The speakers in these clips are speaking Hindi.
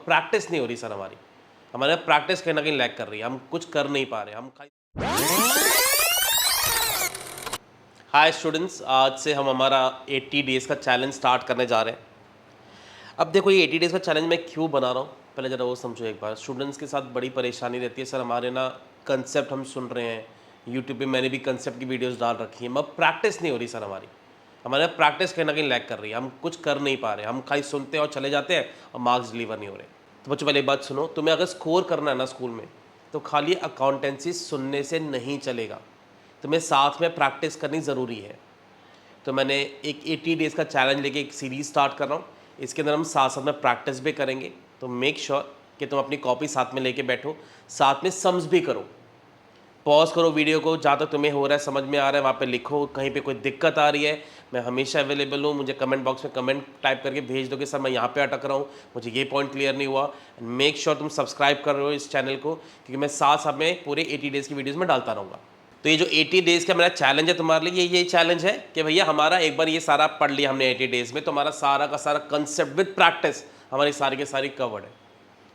प्रैक्टिस नहीं हो रही सर हमारी। हमारे प्रैक्टिस कहीं ना कहीं लैग कर रही है, हम कुछ कर नहीं पा रहे हम। हाय स्टूडेंट्स, आज से हम हमारा 80 डेज़ का चैलेंज स्टार्ट करने जा रहे हैं। अब देखो ये 80 डेज़ का चैलेंज मैं क्यों बना रहा हूँ, पहले ज़रा वो समझो एक बार। स्टूडेंट्स के साथ बड़ी परेशानी रहती है सर, हमारे ना कंसेप्ट हम सुन रहे हैं यूट्यूब पे, मैंने भी कंसेप्ट की वीडियोस डाल रखी है, मगर प्रैक्टिस नहीं हो रही सर हमारी। हमारे प्रैक्टिस कहीं ना कहीं लैग कर रही है, हम कुछ कर नहीं पा रहे, हम खाली सुनते हैं और चले जाते हैं और मार्क्स डिलीवर नहीं हो रहे। तो बच्चों पहले एक बात सुनो, तुम्हें अगर स्कोर करना है ना स्कूल में, तो खाली अकाउंटेंसी सुनने से नहीं चलेगा, तुम्हें साथ में प्रैक्टिस करनी ज़रूरी है। तो मैंने एक 80 डेज़ का चैलेंज लेके एक सीरीज़ स्टार्ट कर रहा हूँ। इसके अंदर हम साथ साथ में प्रैक्टिस भी करेंगे। तो मेक श्योर कि तुम अपनी कॉपी साथ में लेके बैठो, साथ में सम्स भी करो। पॉज करो वीडियो को, जहाँ तक तुम्हें हो रहा है समझ में आ रहा है वहाँ पे लिखो। कहीं पे कोई दिक्कत आ रही है, मैं हमेशा अवेलेबल हूँ, मुझे कमेंट बॉक्स में कमेंट टाइप करके भेज दो कि सर मैं यहाँ पे अटक रहा हूँ, मुझे ये पॉइंट क्लियर नहीं हुआ। मेक श्योर तुम सब्सक्राइब कर रहे हो इस चैनल को, क्योंकि मैं साथ साथ में पूरे 80 डेज़ की वीडियोज़ में डालता रहूँगा। तो ये जो 80 डेज़ का मेरा चैलेंज है तुम्हारे लिए, ये चैलेंज है कि भैया हमारा एक बार ये सारा पढ़ लिया हमने 80 डेज़ में, तो हमारा सारा का सारा कंसेप्ट विद प्रैक्टिस हमारी सारी की सारी कवर्ड है।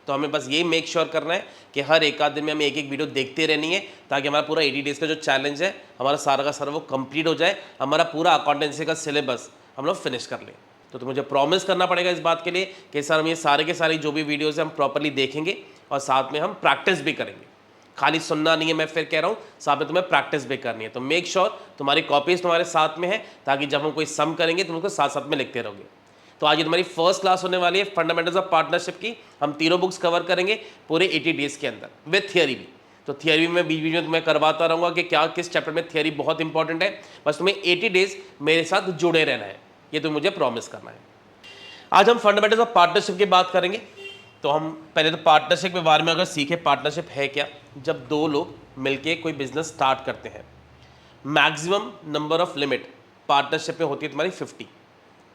तो हमें बस ये मेक श्योर करना है कि हर एक आध दिन में हमें एक एक वीडियो देखते रहनी है, ताकि हमारा पूरा 80 डेज़ का जो चैलेंज है हमारा सारा का सारा वो कंप्लीट हो जाए, हमारा पूरा अकाउंटेंसी का सिलेबस हम लोग फिनिश कर लें। तो मुझे प्रॉमिस करना पड़ेगा इस बात के लिए कि सर हम ये सारे के सारी जो भी वीडियोज़ हैं हम प्रॉपरली देखेंगे और साथ में हम प्रैक्टिस भी करेंगे। खाली सुनना नहीं है, मैं फिर कह रहा हूँ, साथ में तुम्हें प्रैक्टिस भी करनी है। तो मेक श्योर तुम्हारी कॉपीज़ तुम्हारे साथ में है, ताकि जब हम कोई सम करेंगे तुम उसको साथ साथ में लिखते रहोगे। तो आज ये तुम्हारी फर्स्ट क्लास होने वाली है फंडामेंटल्स ऑफ पार्टनरशिप की। हम तीनों बुक्स कवर करेंगे पूरे 80 डेज़ के अंदर विद थियरी भी। तो थियरी में बीच बीच में तुम्हें करवाता रहूँगा कि क्या किस चैप्टर में थियरी बहुत इंपॉर्टेंट है। बस तुम्हें 80 डेज़ मेरे साथ जुड़े रहना है, ये तुम्हें मुझे प्रॉमिस करना है। आज हम फंडामेंटल्स ऑफ पार्टनरशिप की बात करेंगे। तो हम पहले तो पार्टनरशिप के बारे में अगर सीखे, पार्टनरशिप है क्या। जब दो लोग मिलके कोई बिजनेस स्टार्ट करते हैं, maximum number of limit partnership में होती है तुम्हारी 50,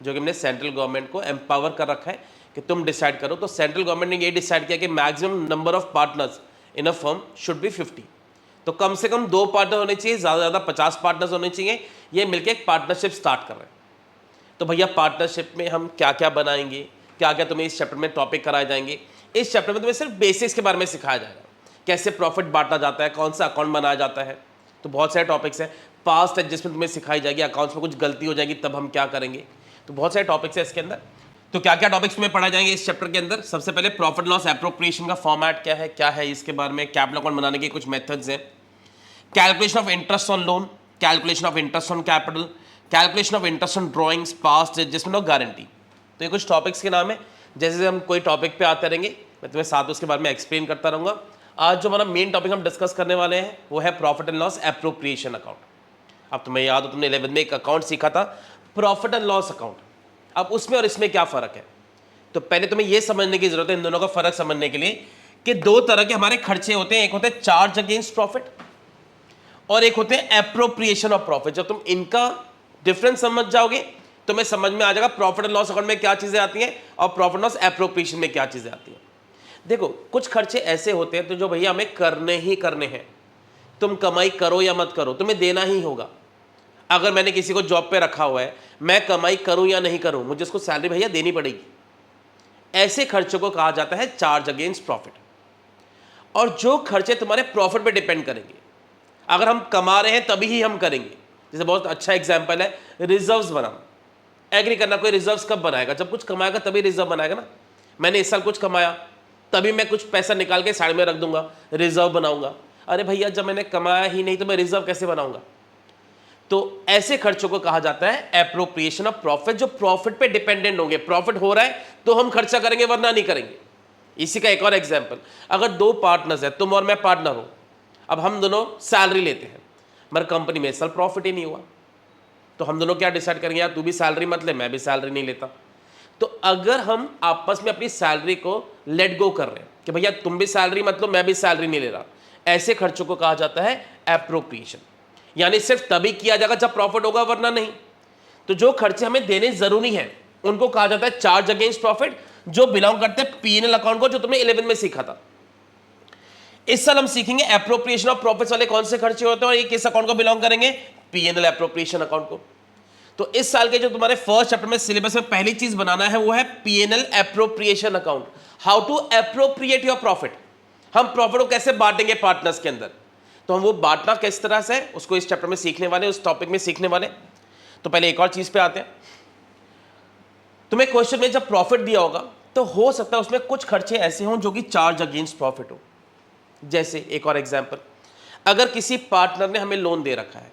जो कि हमने सेंट्रल गवर्नमेंट को एम्पावर कर रखा है कि तुम डिसाइड करो। तो सेंट्रल गवर्नमेंट ने ये डिसाइड किया कि maximum number of partners in a firm should be 50। तो कम से कम 2 पार्टनर होने चाहिए, ज़्यादा से ज़्यादा 50 पार्टनर्स होने चाहिए। ये मिलके एक पार्टनरशिप स्टार्ट कर रहे हैं। तो भैया पार्टनरशिप में हम क्या क्या बनाएंगे, क्या क्या तुम्हें इस चैप्टर में टॉपिक कराए जाएंगे। इस चैप्टर में तुम्हें सिर्फ बेसिक्स के बारे में सिखाया जाएगा, कैसे प्रॉफिट बांटा जाता है, कौन सा अकाउंट बनाया जाता है। तो बहुत सारे टॉपिक्स हैं। पास्ट एडजस्टमेंट तुम्हें सिखाई जाएगी, अकाउंट्स में कुछ गलती हो जाएगी तब हम क्या करेंगे। तो बहुत सारे टॉपिक्स हैं इसके अंदर। तो क्या क्या टॉपिक्स में पढ़ाए जाएंगे इस चैप्टर के अंदर। सबसे पहले प्रॉफिट लॉस एप्रोप्रिएशन का फॉर्मेट क्या है इसके बारे में, कैपिटल अकाउंट बनाने के कुछ मेथड्स हैं, calculation of interest on loan, calculation of interest on capital, calculation of interest on drawings, past adjustment और गारंटी। तो ये कुछ टॉपिक्स के नाम है। जैसे हम कोई टॉपिक पे आते रहेंगे मैं तुम्हें साथ उसके बारे में एक्सप्लेन करता रहूँगा। आज जो हमारा मेन टॉपिक हम डिस्कस करने वाले हैं वो है profit and loss appropriation account. अब तुम्हें याद हो, तुमने 11th में एक अकाउंट सीखा था प्रॉफिट एंड लॉस अकाउंट। अब उसमें और इसमें क्या फ़र्क है, तो पहले तुम्हें यह समझने की जरूरत है इन दोनों का फ़र्क समझने के लिए कि दो तरह के हमारे खर्चे होते हैं। एक होते हैं चार्ज अगेंस्ट प्रॉफिट और एक होते हैं एप्रोप्रिएशन ऑफ प्रॉफिट। जब तुम इनका डिफरेंस समझ जाओगे तो मैं समझ में आ जाएगा प्रॉफिट एंड लॉस अकाउंट में क्या चीज़ें आती हैं और प्रॉफिट लॉस एप्रोप्रिएशन में क्या चीज़ें आती हैं। देखो कुछ खर्चे ऐसे होते हैं तो जो भैया हमें करने ही करने हैं, तुम कमाई करो या मत करो तुम्हें देना ही होगा। अगर मैंने किसी को जॉब पे रखा हुआ है, मैं कमाई करूं या नहीं करूं, मुझे उसको सैलरी भैया देनी पड़ेगी। ऐसे खर्चों को कहा जाता है चार्ज अगेंस्ट प्रॉफिट। और जो खर्चे तुम्हारे प्रॉफिट पे डिपेंड करेंगे, अगर हम कमा रहे हैं तभी ही हम करेंगे। जैसे बहुत अच्छा एग्जांपल है रिजर्व्स बनाना। एग्री करना, कोई रिजर्व्स कब बनाएगा, जब कुछ कमाएगा तभी रिजर्व बनाएगा ना। मैंने इस साल कुछ कमाया तभी मैं कुछ पैसा निकाल के साइड में रख दूंगा, रिजर्व बनाऊंगा। अरे भैया जब मैंने कमाया ही नहीं तो मैं रिजर्व कैसे बनाऊंगा। तो ऐसे खर्चों को कहा जाता है एप्रोप्रिएशन ऑफ प्रॉफिट, जो प्रॉफिट पे डिपेंडेंट होंगे। प्रॉफिट हो रहा है तो हम खर्चा करेंगे वरना नहीं करेंगे। इसी का एक और एग्जांपल, अगर दो पार्टनर्स है, तुम और मैं पार्टनर हो, अब हम दोनों सैलरी लेते हैं मगर कंपनी में इस साल प्रॉफिट ही नहीं हुआ, तो हम दोनों क्या डिसाइड करेंगे, यार तू भी सैलरी मत ले, मैं भी सैलरी नहीं लेता। तो अगर हम आपस में अपनी सैलरी को लेट गो कर रहे हैं कि भैया तुम भी सैलरी मत लो, मैं भी सैलरी नहीं ले रहा, ऐसे खर्चों को कहा जाता है एप्रोप्रिएशन। यानी सिर्फ तभी किया जाएगा जब प्रॉफिट होगा वरना नहीं। तो जो खर्चे हमें देने जरूरी हैं उनको कहा जाता है चार्ज अगेंस्ट प्रॉफिट, जो बिलोंग करते हैं पीएनएल अकाउंट को, जो तुमने 11th में सीखा था। इस साल हम सीखेंगे एप्रोप्रिएशन ऑफ प्रॉफिट्स वाले कौन से खर्चे होते हैं और ये किस अकाउंट को बिलोंग करेंगे, पीएनएल एप्रोप्रिएशन अकाउंट को। तो इस साल के जो तुम्हारे फर्स्ट चैप्टर में सिलेबस में पहली चीज बनाना है वो है PNL appropriation account. How to appropriate your profit, हम प्रॉफिट को कैसे बांटेंगे पार्टनर्स के अंदर, तो हम वो बांटना किस तरह से है उसको इस चैप्टर में सीखने वाले, उस टॉपिक में सीखने वाले। तो पहले एक और चीज पे आते हैं। तुम्हें क्वेश्चन में जब प्रॉफिट दिया होगा तो हो सकता है उसमें कुछ खर्चे ऐसे हों जो कि चार्ज अगेंस्ट प्रॉफिट हो। जैसे एक और एग्जांपल, अगर किसी पार्टनर ने हमें लोन दे रखा है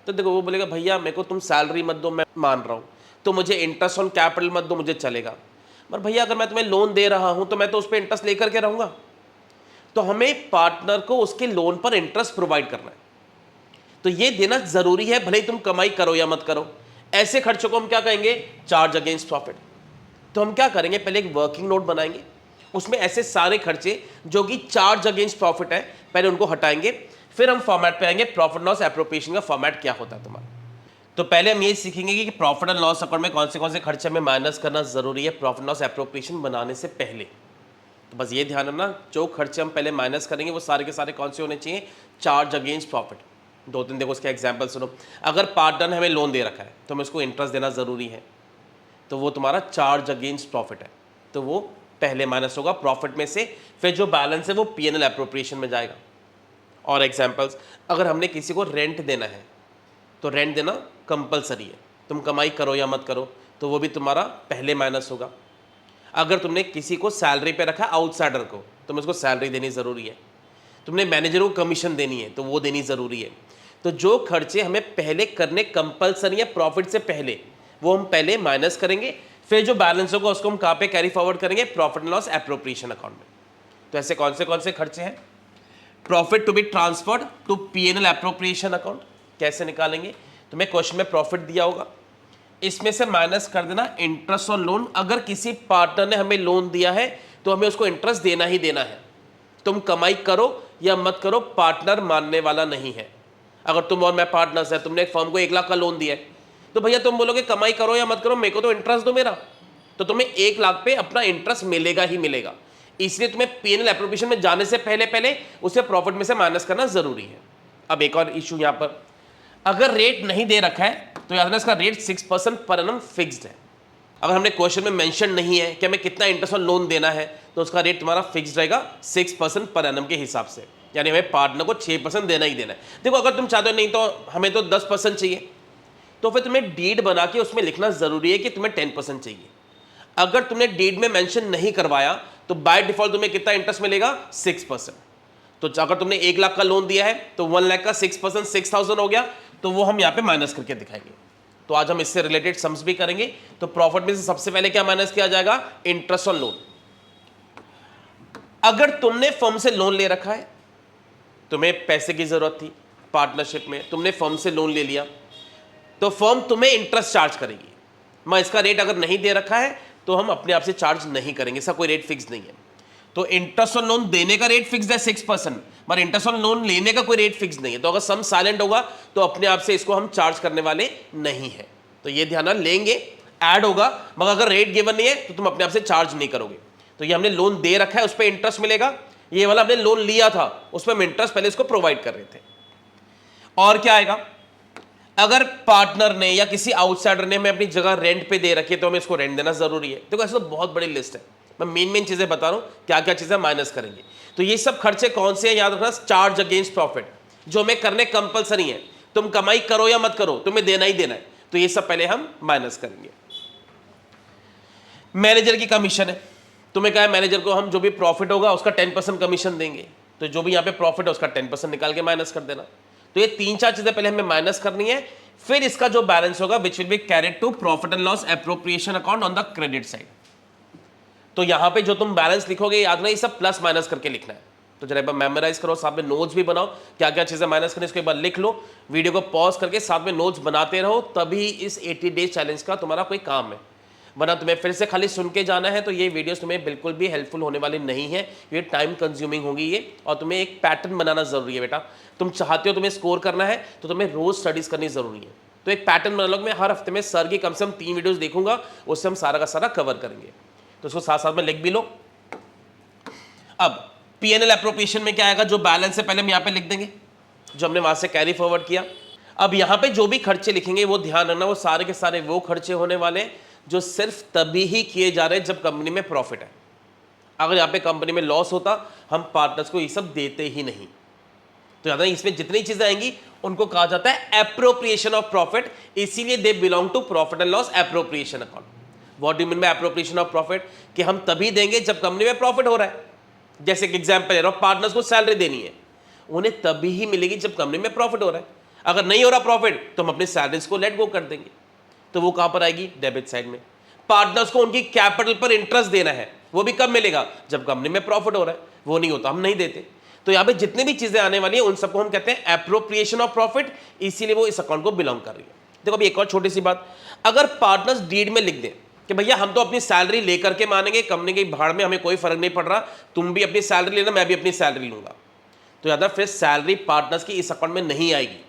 तो देखो वो बोलेगा भैया मेरे को तुम सैलरी मत दो, मैं मान रहा हूं, तो मुझे इंटरेस्ट ऑन कैपिटल मत दो, मुझे चलेगा। पर भैया अगर मैं तुम्हें लोन दे रहा हूं तो मैं तो उस पर इंटरेस्ट लेकर के रहूंगा। तो हमें पार्टनर को उसके लोन पर इंटरेस्ट प्रोवाइड करना है, तो ये देना जरूरी है, भले ही तुम कमाई करो या मत करो। ऐसे खर्चों को हम क्या कहेंगे, चार्ज अगेंस्ट प्रॉफिट। तो हम क्या करेंगे, पहले एक वर्किंग नोट बनाएंगे, उसमें ऐसे सारे खर्चे जो कि चार्ज अगेंस्ट प्रॉफिट है पहले उनको हटाएंगे, फिर हम फॉर्मेट पे आएंगे प्रॉफिट लॉस एप्रोप्रिएशन का फॉर्मेट क्या होता है तुम्हारा। तो पहले हम ये सीखेंगे कि प्रॉफिट एंड लॉस अकाउंट में कौन से खर्चे में माइनस करना जरूरी है प्रॉफिट लॉस एप्रोप्रिएशन बनाने से पहले। तो बस ये ध्यान रखना, जो खर्चे हम पहले माइनस करेंगे वो सारे के सारे कौन से होने चाहिए, चार्ज अगेंस्ट प्रॉफिट। दो तीन देखो उसके एग्जाम्पल सुनो। अगर पार्टनर ने हमें लोन दे रखा है तो हमें उसको इंटरेस्ट देना ज़रूरी है, तो वो तुम्हारा चार्ज अगेंस्ट प्रॉफिट है, तो वो पहले माइनस होगा प्रॉफिट में से, फिर जो बैलेंस है वो पीएनएल एप्रोप्रिएशन में जाएगा। और एग्जाम्पल्स, अगर हमने किसी को रेंट देना है तो रेंट देना कंपलसरी है, तुम कमाई करो या मत करो, तो वो भी तुम्हारा पहले माइनस होगा। अगर तुमने किसी को सैलरी पे रखा आउटसाइडर को, तुम्हें उसको सैलरी देनी ज़रूरी है। तुमने मैनेजर को कमीशन देनी है तो वो देनी ज़रूरी है। तो जो खर्चे हमें पहले करने कंपलसरी है प्रॉफिट से पहले, वो हम पहले माइनस करेंगे, फिर जो बैलेंस होगा उसको हम कहाँ पे कैरी फॉरवर्ड करेंगे, profit and loss appropriation account में। तो ऐसे कौन से खर्चे हैं, profit to be transferred to PNL appropriation account कैसे निकालेंगे। तुम्हें क्वेश्चन में प्रॉफिट दिया होगा, इसमें से माइनस कर देना इंटरेस्ट ऑन लोन। अगर किसी पार्टनर ने हमें लोन दिया है तो हमें उसको इंटरेस्ट देना ही देना है, तुम कमाई करो या मत करो, पार्टनर मानने वाला नहीं है। अगर तुम और मैं पार्टनर्स है, तुमने एक फर्म को 1 लाख का लोन दिया है, तो भैया तुम बोलोगे कमाई करो या मत करो, मेरे को तो इंटरेस्ट दो मेरा, तो तुम्हें 1 लाख पे अपना इंटरेस्ट मिलेगा ही मिलेगा। इसलिए तुम्हें पीएनएल एप्रोप्रिएशन में जाने से पहले उसे प्रॉफिट में से माइनस करना जरूरी है। अब एक और इशू यहाँ पर, अगर रेट नहीं दे रखा है तो याद रखना इसका रेट 6% पर एनम फिक्स्ड है। अगर हमने क्वेश्चन में मेंशन नहीं है कि हमें कितना इंटरेस्ट ऑन लोन देना है, तो उसका रेट तुम्हारा फिक्स्ड रहेगा 6% पर एनम के हिसाब से, यानी हमें पार्टनर को 6% देना ही देना है। देखो अगर तुम चाहते हो नहीं तो हमें तो 10% चाहिए, तो फिर तुम्हें डीड बना के उसमें लिखना जरूरी है कि तुम्हें 10% चाहिए। अगर तुमने डीड में मेंशन नहीं करवाया तो बाय डिफॉल्ट तुम्हें कितना इंटरेस्ट मिलेगा, 6%। तो अगर तुमने 1 लाख का लोन दिया है तो 1 लाख का 6% 6,000 हो गया, तो वो हम यहाँ पे माइनस करके दिखाएंगे। तो आज हम इससे रिलेटेड सम्स भी करेंगे। तो प्रॉफिट में से सबसे पहले क्या माइनस किया जाएगा, इंटरेस्ट ऑन लोन। अगर तुमने फर्म से लोन ले रखा है, तुम्हें पैसे की जरूरत थी पार्टनरशिप में, तुमने फर्म से लोन ले लिया, तो फर्म तुम्हें इंटरेस्ट चार्ज करेगी। मैं इसका रेट अगर नहीं दे रखा है तो हम अपने आप से चार्ज नहीं करेंगे, इसका कोई रेट फिक्स नहीं है। तो इंटरेस्ट ऑन लोन देने का रेट फिक्स है 6%, पर इंटरेस्ट ऑन लोन लेने का कोई रेट फिक्स नहीं है। तो अगर सम साइलेंट होगा तो अपने आप से इसको हम चार्ज करने वाले नहीं है। तो ये ध्यान लेंगे, ऐड होगा, मगर अगर रेट गिवन नहीं है तो तुम अपने आप से चार्ज नहीं करोगे। तो ये हमने लोन दे रखा है, उस पर इंटरेस्ट मिलेगा। ये वाला हमने लोन लिया था, उस पर हम इंटरेस्ट पहले इसको प्रोवाइड कर रहे थे। और क्या आएगा, अगर पार्टनर ने या किसी आउटसाइडर ने हमें अपनी जगह रेंट पे दे रखी है तो हमें इसको रेंट देना जरूरी है। देखो ऐसे तो बहुत बड़ी लिस्ट है, मैं मेन चीजें बता रहा हूं क्या क्या चीजें माइनस करेंगे। तो ये सब खर्चे कौन से हैं, याद रखना, चार्ज अगेंस्ट प्रॉफिट, जो हमें करने कंपलसरी है, तुम कमाई करो या मत करो, तुम्हें देना ही देना है। तो ये सब पहले हम माइनस करेंगे। मैनेजर की कमीशन है, तुम्हें कहा है मैनेजर को हम जो भी प्रॉफिट होगा उसका 10% कमीशन देंगे, तो जो भी यहाँ पे प्रॉफिट है उसका 10% निकाल के माइनस कर देना। तो ये 3-4 चीजें पहले हमें माइनस करनी है, फिर इसका जो बैलेंस होगा which will be carried to profit and loss appropriation account on the credit side. तो यहां पे जो तुम बैलेंस लिखोगे याद रखना ये सब प्लस माइनस करके लिखना है। तो जरा एक बार मेमोराइज करो, साथ में नोट्स भी बनाओ, क्या क्या चीजें माइनस करनी इसको एक बार लिख लो, वीडियो को पॉज करके साथ में नोट्स बनाते रहो, तभी इस 80 डेज चैलेंज का तुम्हारा कोई काम है। वरना तुम्हें फिर से खाली सुन के जाना है तो ये वीडियोस तुम्हें बिल्कुल भी हेल्पफुल होने वाली नहीं है, ये टाइम कंज्यूमिंग होगी ये, और तुम्हें एक पैटर्न बनाना जरूरी है। बेटा तुम चाहते हो तुम्हें स्कोर करना है तो तुम्हें रोज स्टडीज करनी जरूरी है। तो एक पैटर्न बना लो, मैं हर हफ्ते में सर की कम से कम 3 वीडियोस देखूंगा, उससे हम सारा का सारा कवर करेंगे। तो उसको साथ साथ में लिख भी लो। अब पीएनएल एप्रोप्रिएशन में क्या आएगा, जो बैलेंस है पहले हम यहाँ पे लिख देंगे, जो हमने वहां से कैरी फॉरवर्ड किया। अब यहाँ पे जो भी खर्चे लिखेंगे वो ध्यान रखना, वो सारे के सारे वो खर्चे होने वाले जो सिर्फ तभी ही किए जा रहे हैं जब कंपनी में प्रॉफिट है। अगर यहाँ पे कंपनी में लॉस होता हम पार्टनर्स को ये सब देते ही नहीं। तो याद है इसमें जितनी चीजें आएंगी उनको कहा जाता है एप्रोप्रिएशन ऑफ प्रॉफिट, इसीलिए they belong to profit and loss appropriation account. What do mean by appropriation of profit? कि हम तभी देंगे जब कंपनी में प्रॉफिट हो रहा है। जैसे एक एग्जांपल ले रहा हूं, पार्टनर्स को सैलरी देनी है, उन्हें तभी ही मिलेगी जब कंपनी में प्रॉफिट हो रहा है। अगर नहीं हो रहा प्रॉफिट तो हम अपने सैलरीज को लेट गो कर देंगे, तो वो कहां पर आएगी? डेबिट साइड में। पार्टनर्स को उनकी कैपिटल पर इंटरेस्ट देना है, वो भी कब मिलेगा? जब कंपनी में प्रॉफिट हो रहा है। वो नहीं होता हम नहीं देते। तो यहाँ पे जितने भी चीजें आने वाली है उन सबको हम कहते हैं एप्रोप्रिएशन ऑफ प्रॉफिट, इसीलिए वो इस अकाउंट को बिलोंग कर रही है। देखो अभी एक और छोटी सी बात, अगर पार्टनर्स डीड में लिख दें कि भैया हम तो अपनी सैलरी लेकर के मानेंगे, कंपनी की भाड़ में हमें कोई फर्क नहीं पड़ रहा, तुम भी अपनी सैलरी लेना, मैं भी अपनी सैलरी लूंगा, तो याद है फिर सैलरी पार्टनर्स की इस अकाउंट में नहीं आएगी,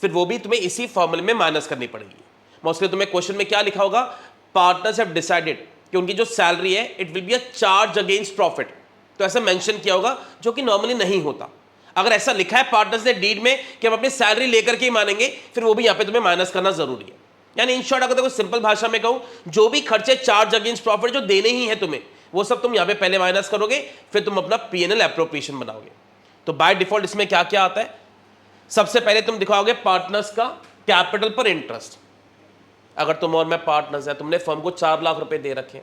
फिर वो भी तुम्हें इसी फॉर्मूले में माइनस करनी पड़ेगी। मोस्टली तुम्हें क्वेश्चन में क्या लिखा होगा? पार्टनर्स हैव डिसाइडेड कि उनकी जो सैलरी है it will be a charge against profit, तो ऐसा मेंशन किया होगा, जो कि नॉर्मली नहीं होता। अगर ऐसा लिखा है पार्टनर्स ने डीड में कि हम अपनी सैलरी लेकर के ही मानेंगे, फिर वो भी यहाँ पे तुम्हें माइनस करना जरूरी है। यानी इन शॉर्ट अगर देखो सिंपल भाषा में कहूं, जो भी खर्चे चार्ज अगेंस्ट प्रॉफिट जो देने ही है तुम्हें, वो सब तुम यहाँ पे पहले माइनस करोगे, फिर तुम अपना पीएनएल एप्रोप्रिएशन बनाओगे। तो बाय डिफॉल्ट इसमें क्या क्या आता है? सबसे पहले तुम दिखाओगे पार्टनर्स का कैपिटल पर इंटरेस्ट। अगर तुम और मैं पार्टनर्स है, तुमने फर्म को 4 लाख रुपए दे रखे,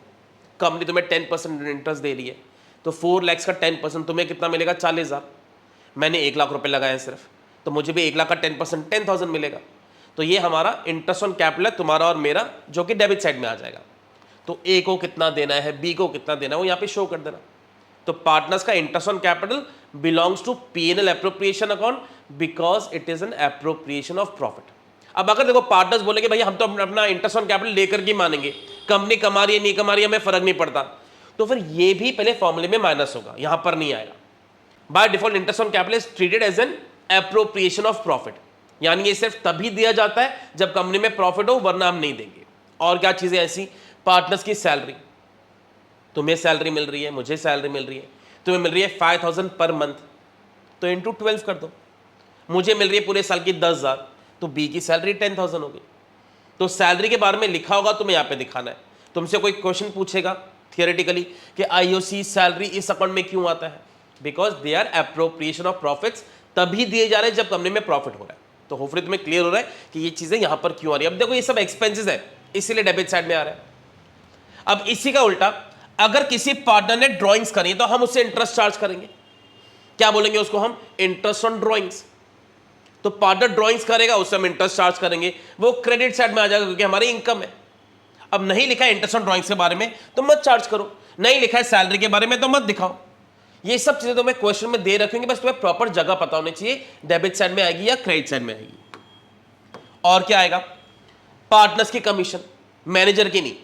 कंपनी तुम्हें 10% इंटरेस्ट दे रही है, तो 4 लाख का 10% तुम्हें कितना मिलेगा? 40,000। मैंने 1 लाख रुपए लगाए सिर्फ, तो मुझे भी 1 लाख का 10% 10,000 मिलेगा। तो ये हमारा इंटरेस्ट ऑन कैपिटल है, तुम्हारा और मेरा, जो कि डेबिट साइड में आ जाएगा। तो ए को कितना देना है, बी को कितना देना है, वो यहाँ पे शो कर देना। तो पार्टनर्स का interest on capital belongs to PNL appropriation account because it is an appropriation of profit. अब अगर देखो पार्टनर्स बोलेंगे भैया हम तो अपना इंटरेस्ट ऑन कैपिटल लेकर के मानेंगे, कंपनी कमा रही है नहीं कमा रही है हमें फर्क नहीं पड़ता, तो फिर ये भी पहले फॉर्मूले में माइनस होगा, यहां पर नहीं आएगा। By default interest on capital is treated as an appropriation of profit, यानी ये सिर्फ तभी दिया जाता है जब कंपनी में प्रॉफिट हो, वरना हम नहीं देंगे। और क्या चीजें ऐसी? पार्टनर्स की सैलरी, तुम्हें सैलरी मिल रही है, मुझे सैलरी मिल रही है, तुम्हें मिल रही है 5,000 पर मंथ, तो इंटू 12 कर दो। मुझे मिल रही है पूरे साल की 10,000, तो बी की सैलरी 10,000 होगी। तो सैलरी के बारे में लिखा होगा, तुम्हें यहाँ पे दिखाना है। तुमसे कोई क्वेश्चन पूछेगा थियोरेटिकली कि आईओसी सैलरी इस अकाउंट में क्यों आता है? Because they are appropriation of profits, तभी दिए जा रहे हैं जब कंपनी में प्रॉफिट हो रहा है। तो होपफुली तुम्हें क्लियर हो रहा है कि ये चीजें यहां पर क्यों आ रही है। अब देखो ये सब एक्सपेंसेस है, इसीलिए डेबिट साइड में आ रहा है। अब इसी का उल्टा, अगर किसी पार्टनर ने ड्राइंग्स करी है तो हम उससे इंटरेस्ट चार्ज करेंगे। क्या बोलेंगे उसको हम? Interest on drawings. तो पार्टनर ड्राइंग्स करेगा, उससे हम इंटरेस्ट चार्ज करेंगे, वो क्रेडिट साइड में आ जाएगा क्योंकि हमारी इनकम है। अब नहीं लिखा है इंटरेस्ट ऑन ड्राइंग्स के बारे में तो मत चार्ज करो, नहीं लिखा है सैलरी के बारे में तो मत दिखाओ। ये सब चीजें तो मैं क्वेश्चन में दे रखूंगी, बस तुम्हें प्रॉपर जगह पता होनी चाहिए, डेबिट साइड में आएगी या क्रेडिट साइड में आएगी। और क्या आएगा? पार्टनर्स की कमीशन, मैनेजर की नहीं,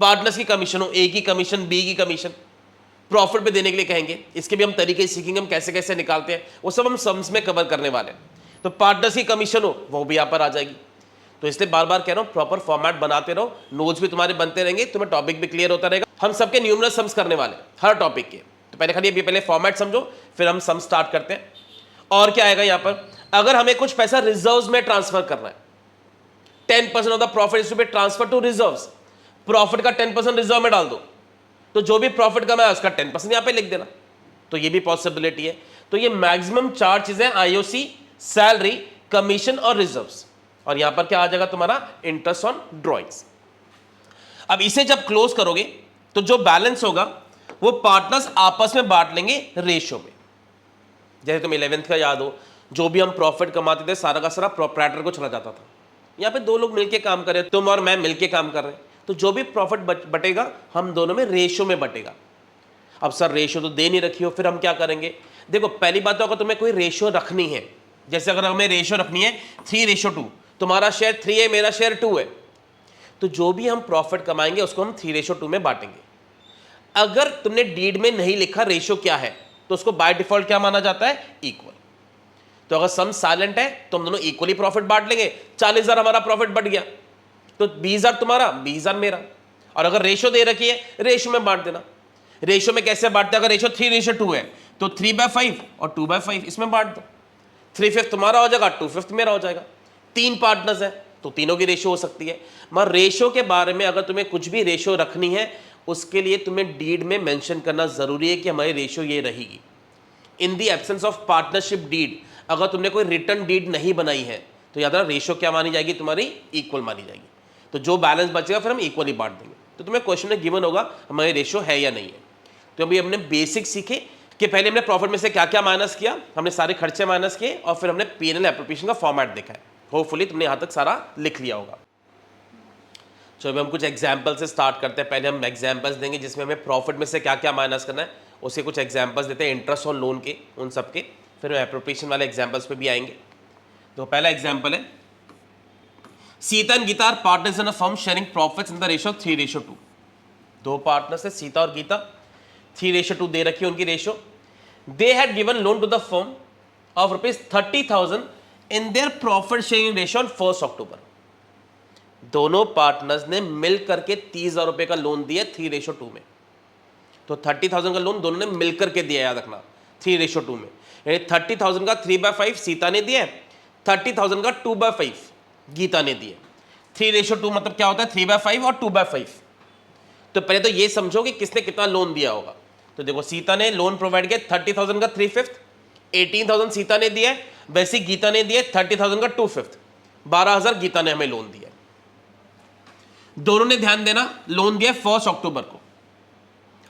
पार्टनर्स की कमीशन हो, ए की कमीशन, बी की कमीशन, प्रॉफिट पे देने के लिए कहेंगे। इसके भी हम तरीके सीखेंगे, हम कैसे कैसे निकालते हैं, वो सब हम सम्स में कवर करने वाले हैं। तो पार्टनर्स की कमीशन हो, वो भी यहाँ पर आ जाएगी। तो इसलिए बार बार कह रहा हूँ प्रॉपर फॉर्मेट बनाते रहो, नोट्स भी तुम्हारे बनते रहेंगे, तुम्हें टॉपिक भी क्लियर होता रहेगा। हम सबके न्यूमरस सम्स करने वाले हैं हर टॉपिक के, तो पहले खाली अभी पहले फॉर्मेट समझो, फिर हम सम स्टार्ट करते हैं। और क्या आएगा यहाँ पर? अगर हमें कुछ पैसा रिजर्व्स में ट्रांसफर करना है, 10% of the profit is to be transfer to reserves, profit का 10% रिजर्व में डाल दो, तो जो भी प्रॉफिट कमा है उसका 10% यहाँ पे लिख देना, तो ये भी पॉसिबिलिटी है। तो ये मैक्सिमम 4 चीजें, आईओसी, सैलरी, कमीशन और रिजर्व्स, और यहां पर क्या आ जाएगा तुम्हारा? Interest on drawings. अब इसे जब क्लोज करोगे तो जो बैलेंस होगा वो पार्टनर्स आपस में बांट लेंगे रेशियो में। जैसे तुम 11th का याद हो, जो भी हम प्रॉफिट कमाते थे सारा का सारा प्रोप्राइटर को चला जाता था। यहाँ पे 2 लोग मिलके काम कर रहे हैं, तुम और मैं मिलके काम कर रहे हैं, तो जो भी प्रॉफिट बटेगा हम दोनों में रेशियो में बटेगा। अब सर रेशियो तो दे नहीं रखी हो, फिर हम क्या करेंगे? देखो पहली बात तो अगर तुम्हें कोई रेशियो रखनी है, जैसे अगर हमें रेशियो रखनी है 3:2, तुम्हारा शेयर 3 है, मेरा शेयर 2 है, तो जो भी हम प्रॉफिट कमाएंगे उसको हम 3:2 में बांटेंगे। अगर तुमने डीड में नहीं लिखा रेशियो क्या है, तो उसको बाय डिफॉल्ट क्या माना जाता है? इक्वल। तो अगर सम साइलेंट है तो हम दोनों इक्वली प्रॉफिट बांट लेंगे, 40,000 हमारा प्रॉफिट बढ़ गया, तो 20,000 तुम्हारा, 20,000 मेरा। और अगर रेशियो दे रखी है, रेशियो में बांट देना। रेशियो में कैसे बांटते हैं? अगर रेशियो 3:2 है तो 3/5 और 2/5 इसमें बांट दो, 3/5 तुम्हारा हो जाएगा, 2/5 मेरा हो जाएगा। 3 पार्टनर्स है तो तीनों की रेशियो हो सकती है। मगर रेशियो के बारे में अगर तुम्हें कुछ भी रेशियो रखनी है, उसके लिए तुम्हें डीड में मेंशन करना ज़रूरी है कि हमारी रेशियो ये रहेगी। In the absence of partnership deed, अगर तुमने कोई रिटर्न डीड नहीं बनाई है तो याद रखना रेशियो क्या मानी जाएगी, तुम्हारी इक्वल मानी जाएगी। तो जो बैलेंस बचेगा फिर हम इक्वली बांट देंगे। तो तुम्हें क्वेश्चन में गिवन होगा हमारी रेशियो है या नहीं है। तो अभी हमने बेसिक सीखे कि पहले हमने प्रॉफिट में से क्या क्या माइनस किया, हमने सारे खर्चे माइनस किए और फिर हमने P&L एप्रोप्रिएशन का फॉर्मेट देखा है। होपफुली तुमने यहाँ तक सारा लिख लिया होगा। चलो अभी हम कुछ एग्जाम्पल से स्टार्ट करते हैं। पहले हम एग्जाम्पल्स देंगे जिसमें हमें प्रॉफिट में से क्या क्या माइनस करना है, उसके कुछ एग्जाम्पल्स देते हैं इंटरेस्ट ऑन लोन के, उन सब के। फिर हम एप्रोप्रिएशन वाले एग्जाम्पल्स पे भी आएंगे। तो पहला एग्जाम्पल है, Sita and Gita are partners in a firm sharing profits in the ratio 3:2। दो पार्टनर्स है सीता और गीता, 3:2 दे रखी है उनकी ratio. They had given loan to the firm of ₹30,000 in their profit sharing ratio on 1 October. दोनों पार्टनर्स ने मिल करके 30,000 रुपए का लोन दिया 3:2 में। तो 30,000 का लोन दोनों ने मिलकर के दिया, याद रखना 3:2 में। यानी 30,000 का 3/5 सीता ने दिया, 30,000 का 2/5 गीता ने दिया। 3:2 मतलब क्या होता है, 3/5 और 2/5। तो पहले तो ये समझो कि किसने कितना लोन दिया होगा। तो देखो सीता ने लोन प्रोवाइड किया 30,000 का 3/5, 18,000 सीता ने दिया, वैसे गीता ने दिया 30,000 का 2/5, 12,000 गीता ने हमें लोन दिया। दोनों ने ध्यान देना लोन दिया 1 अक्टूबर को।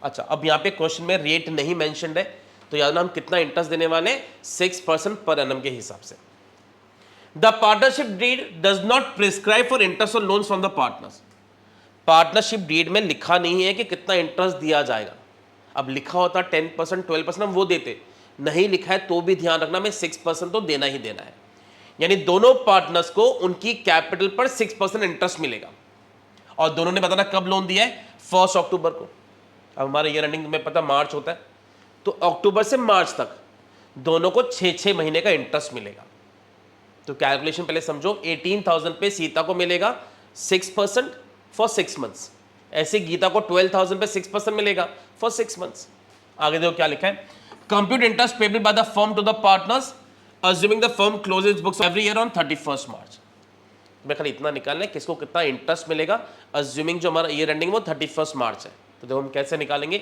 अच्छा, अब यहां पे क्वेश्चन में रेट नहीं मेंशन्ड है, तो याद ना हम कितना इंटरेस्ट देने वाले, 6% पर एनम के हिसाब से। The partnership deed does not prescribe for interest on loans from the partners. Partnership deed में लिखा नहीं है कि कितना इंटरेस्ट दिया जाएगा। अब लिखा होता 10%, 12% हम वो देते, नहीं लिखा है तो भी ध्यान रखना में 6% तो देना ही देना है। यानी दोनों पार्टनर्स को उनकी कैपिटल पर 6% इंटरेस्ट मिलेगा। और दोनों ने बताना कब लोन दिया है, 1 अक्टूबर को। अब हमारे ईयर एंडिंग में पता मार्च होता है, तो अक्टूबर से मार्च तक दोनों को 6-6 महीने का इंटरेस्ट मिलेगा। तो कैलकुलेशन पहले समझो, 18,000 पे सीता को मिलेगा 6% फॉर 6 मंथ्स, ऐसे गीता को 12,000 पे 6% मिलेगा फॉर 6 मंथ्स। आगे देखो क्या लिखा है, compute interest payable by the firm to the partners assuming the firm closes its books every year on 31 March. मैं खाली इतना निकालना है किसको कितना इंटरेस्ट मिलेगा, अज्यूमिंग जो हमारा ईयर एंडिंग वो 31 मार्च है। तो देखो हम कैसे निकालेंगे,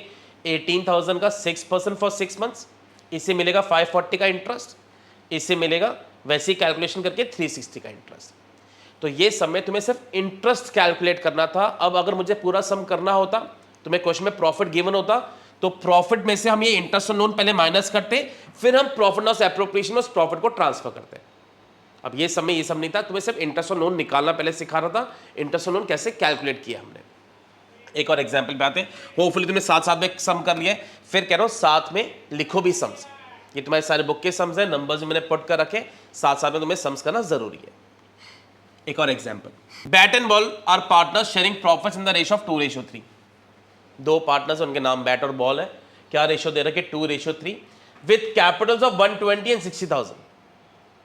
18,000 का 6% फॉर 6 मंथ्स, इसे मिलेगा 540 का इंटरेस्ट, इसे मिलेगा वैसी कैलकुलेशन करके 360 का इंटरेस्ट। तो ये सम में तुम्हें सिर्फ इंटरेस्ट कैलकुलेट करना था। अब अगर मुझे पूरा सम करना होता, तुम्हें क्वेश्चन में प्रॉफिट गिवन होता, तो प्रॉफिट में से हम ये इंटरेस्ट ऑन लोन पहले माइनस करते, फिर हम प्रॉफिट लॉस एप्रोप्रिएशन में उस प्रॉफिट को ट्रांसफर करते। अब ये सम में ये सब नहीं था, तुम्हें सिर्फ इंटरेस्ट ऑन लोन निकालना पहले सिखा रहा था, इंटरेस्ट ऑन लोन कैसे कैलकुलेट किया हमने। एक और एग्जाम्पल पे आते हैं, होपफुली तुमने साथ साथ में सम कर लिया है। फिर कह रहा हूँ साथ में लिखो भी सम्स, ये तुम्हारे सारे बुक के सम्स है, नंबर्स मैंने पुट कर रखे, साथ साथ में तुम्हें सम्स करना जरूरी है। एक और example, bat and ball are partners sharing profits in the ratio of 2:3। दो पार्टनर्स, उनके नाम बैट और बॉल है, क्या रेशियो दे रखे 2:3, विथ कैपिटल्स ऑफ 120 एंड 60,000।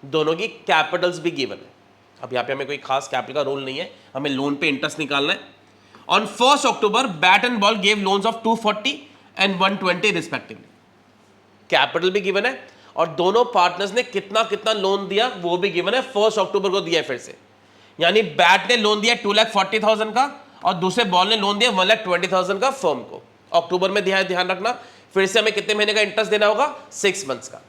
दोनों की कैपिटल्स भी गिवन है। अब यहाँ पे हमें कोई खास कैपिटल का रोल नहीं है, हमें लोन पे इंटरेस्ट निकालना है। On 1 October bat and ball gave loans of 240 and 120 respectively. Capital भी गिवन है और दोनों पार्टनर्स ने कितना कितना लोन दिया वो भी गिवन है, 1 अक्टूबर को दिया है फिर से। यानी बैट ने लोन दिया 2,40,000 का और दूसरे बॉल ने लोन दिया 1,20,000 का फर्म को। अक्टूबर में ध्यान रखना, फिर से हमें कितने महीने का इंटरेस्ट देना होगा, 6 मंथ्स का।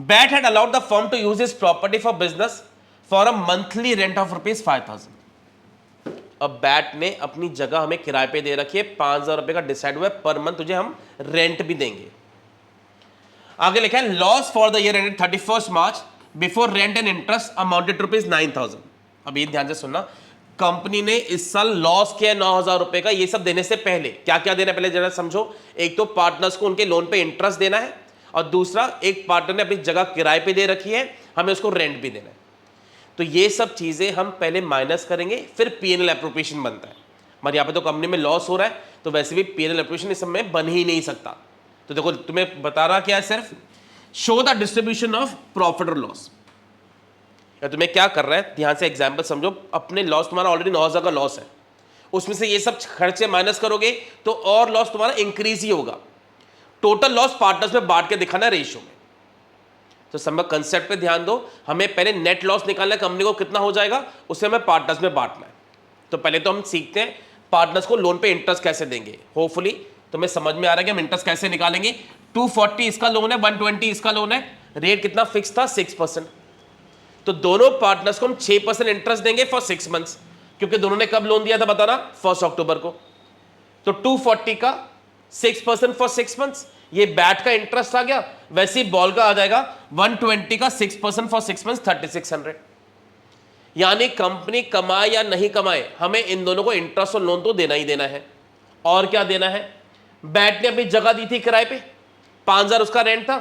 Bat had allowed the firm to use his property for business for a monthly rent of ₹5,000। अब बैट ने अपनी जगह हमें किराए पे दे रखी है, 5,000 रुपए का डिसाइड हुआ है, पर मंथ तुझे हम रेंट भी देंगे। आगे लिखा है loss for the year ended 31 March before rent and interest amounted to ₹9,000। अब ये ध्यान से सुनना, कंपनी ने इस साल लॉस किया 9,000 रुपए का। ये सब देने से पहले क्या क्या देना है पहले जरा समझो। एक तो पार्टनर्स को उनके लोन पे इंटरेस्ट देना है और दूसरा एक पार्टनर ने अपनी जगह किराए पे दे रखी है, हमें उसको रेंट भी देना है। तो ये सब चीजें हम पहले माइनस करेंगे, फिर P&L एप्रोप्रिएशन बनता है। हमारे यहाँ पे तो कंपनी में लॉस हो रहा है, तो वैसे भी P&L एप्रोप्रिएशन इस समय बन ही नहीं सकता। तो देखो तुम्हें बता रहा क्या है, सिर्फ show the distribution of profit और लॉस। या तुम्हें क्या कर रहा है, ध्यान से एग्जाम्पल समझो। अपने लॉस तुम्हारा ऑलरेडी 9,000 का लॉस है, उसमें से ये सब खर्चे माइनस करोगे तो और लॉस तुम्हारा इंक्रीज ही होगा। टोटल लॉस पार्टनर्स में बांट के दिखाना है रेशियो में। तो सब कंसेप्ट पे ध्यान दो, हमें पहले नेट लॉस निकालना है, कंपनी को कितना हो जाएगा उसे हमें पार्टनर्स में बांटना है। तो पहले तो हम सीखते हैं पार्टनर्स को लोन पे इंटरेस्ट कैसे देंगे। होपफुली तुम्हें समझ में आ रहा है कि हम इंटरेस्ट कैसे निकालेंगे। 240 इसका लोन है, 120 इसका लोन है, रेट कितना फिक्स था 6%। तो दोनों पार्टनर्स को हम 6% इंटरेस्ट देंगे फॉर 6 मंथ्स, क्योंकि दोनों ने कब लोन दिया था बताना, 1 अक्टूबर को। तो 240 का 6% फॉर 6 मंथ्स, ये बैट का इंटरेस्ट आ गया। वैसे ही बॉल का आ जाएगा 120 का 6% फॉर 6 मंथ्स 3600। यानी कंपनी कमाए या नहीं कमाए, हमें इन दोनों को इंटरेस्ट और लोन तो देना ही देना है। और क्या देना है, बैट ने अपनी जगह दी थी किराए पे, 5000 उसका रेंट था,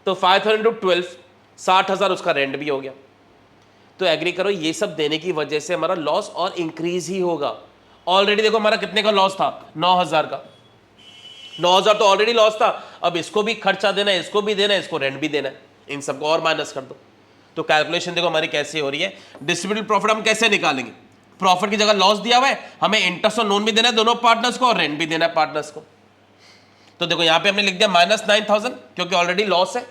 तो 5000 × 12 60,000 उसका रेंट भी हो गया। तो एग्री करो, ये सब देने की वजह से हमारा लॉस और इंक्रीज ही होगा। ऑलरेडी देखो हमारा कितने का लॉस था, 9000 का। 9000 तो ऑलरेडी लॉस था, अब इसको भी खर्चा देना है, इसको भी देना है, इसको रेंट भी देना है, इन सबको और माइनस कर दो। तो कैलकुलेशन देखो हमारी कैसे हो रही है। डिस्ट्रीब्यूटेड प्रॉफिट हम कैसे निकालेंगे, प्रॉफिट की जगह लॉस दिया हुआ है, हमें इंटरेस्ट और लोन भी देना है दोनों पार्टनर्स को, और रेंट भी देना है पार्टनर्स को। तो देखो यहां पे हमने लिख दिया -9000, क्योंकि ऑलरेडी लॉस है।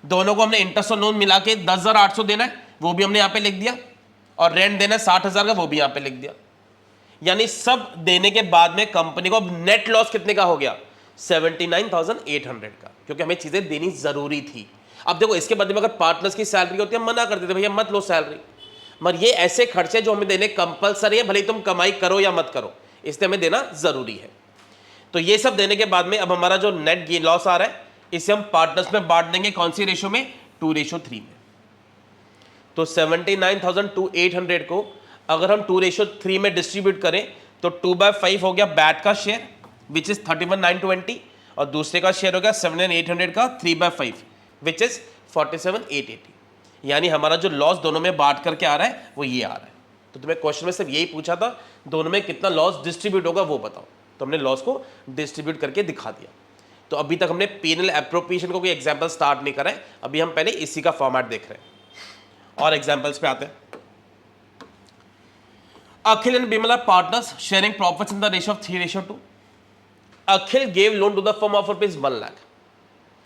दोनों को हमने इंटरेस्ट और लोन मिला के 10,800 देना है, वो भी हमने यहां पे लिख दिया, और रेंट देना है 60,000 का, वो भी यहां पे लिख दिया। यानी सब देने के बाद में कंपनी को नेट लॉस कितने का हो गया, 79,800 का, क्योंकि हमें चीजें देनी जरूरी थी। अब देखो इसके बदले में अगर पार्टनर्स की सैलरी होती है, हम मना कर देते भैया मत लो सैलरी, मगर ये ऐसे खर्चे जो हमें देने कंपलसरी है, भले तुम कमाई करो या मत करो, इसलिए हमें देना जरूरी है। तो ये सब देने के बाद में अब हमारा जो नेट गेन लॉस आ रहा है, इसे हम पार्टनर्स में बांट देंगे, कौन सी रेशो में, 2:3 में। तो 79,800 को अगर हम 2:3 में डिस्ट्रीब्यूट करें तो 2/5 हो गया बैट का शेयर विच इज 31,920, और दूसरे का शेयर हो गया 7,800 का 3/5 विच इज 47,880। यानी हमारा जो लॉस दोनों में बांट करके आ रहा है वो ये आ रहा है। तो तुम्हें क्वेश्चन में सिर्फ यही पूछा था दोनों में कितना लॉस डिस्ट्रीब्यूट होगा वो बताओ, तो हमने लॉस को डिस्ट्रीब्यूट करके दिखा दिया। तो अभी तक हमने P&L एप्रोप्रिएशन को कोई एग्जाम्पल स्टार्ट नहीं करा है, अभी हम पहले इसी का फॉर्मेट देख रहे हैं। और एग्जाम्पल्स पे आते हैं। Akhil and Bimal are partners sharing profits in the ratio of 3:2. Akhil gave loan to the firm of ₹1 lakh.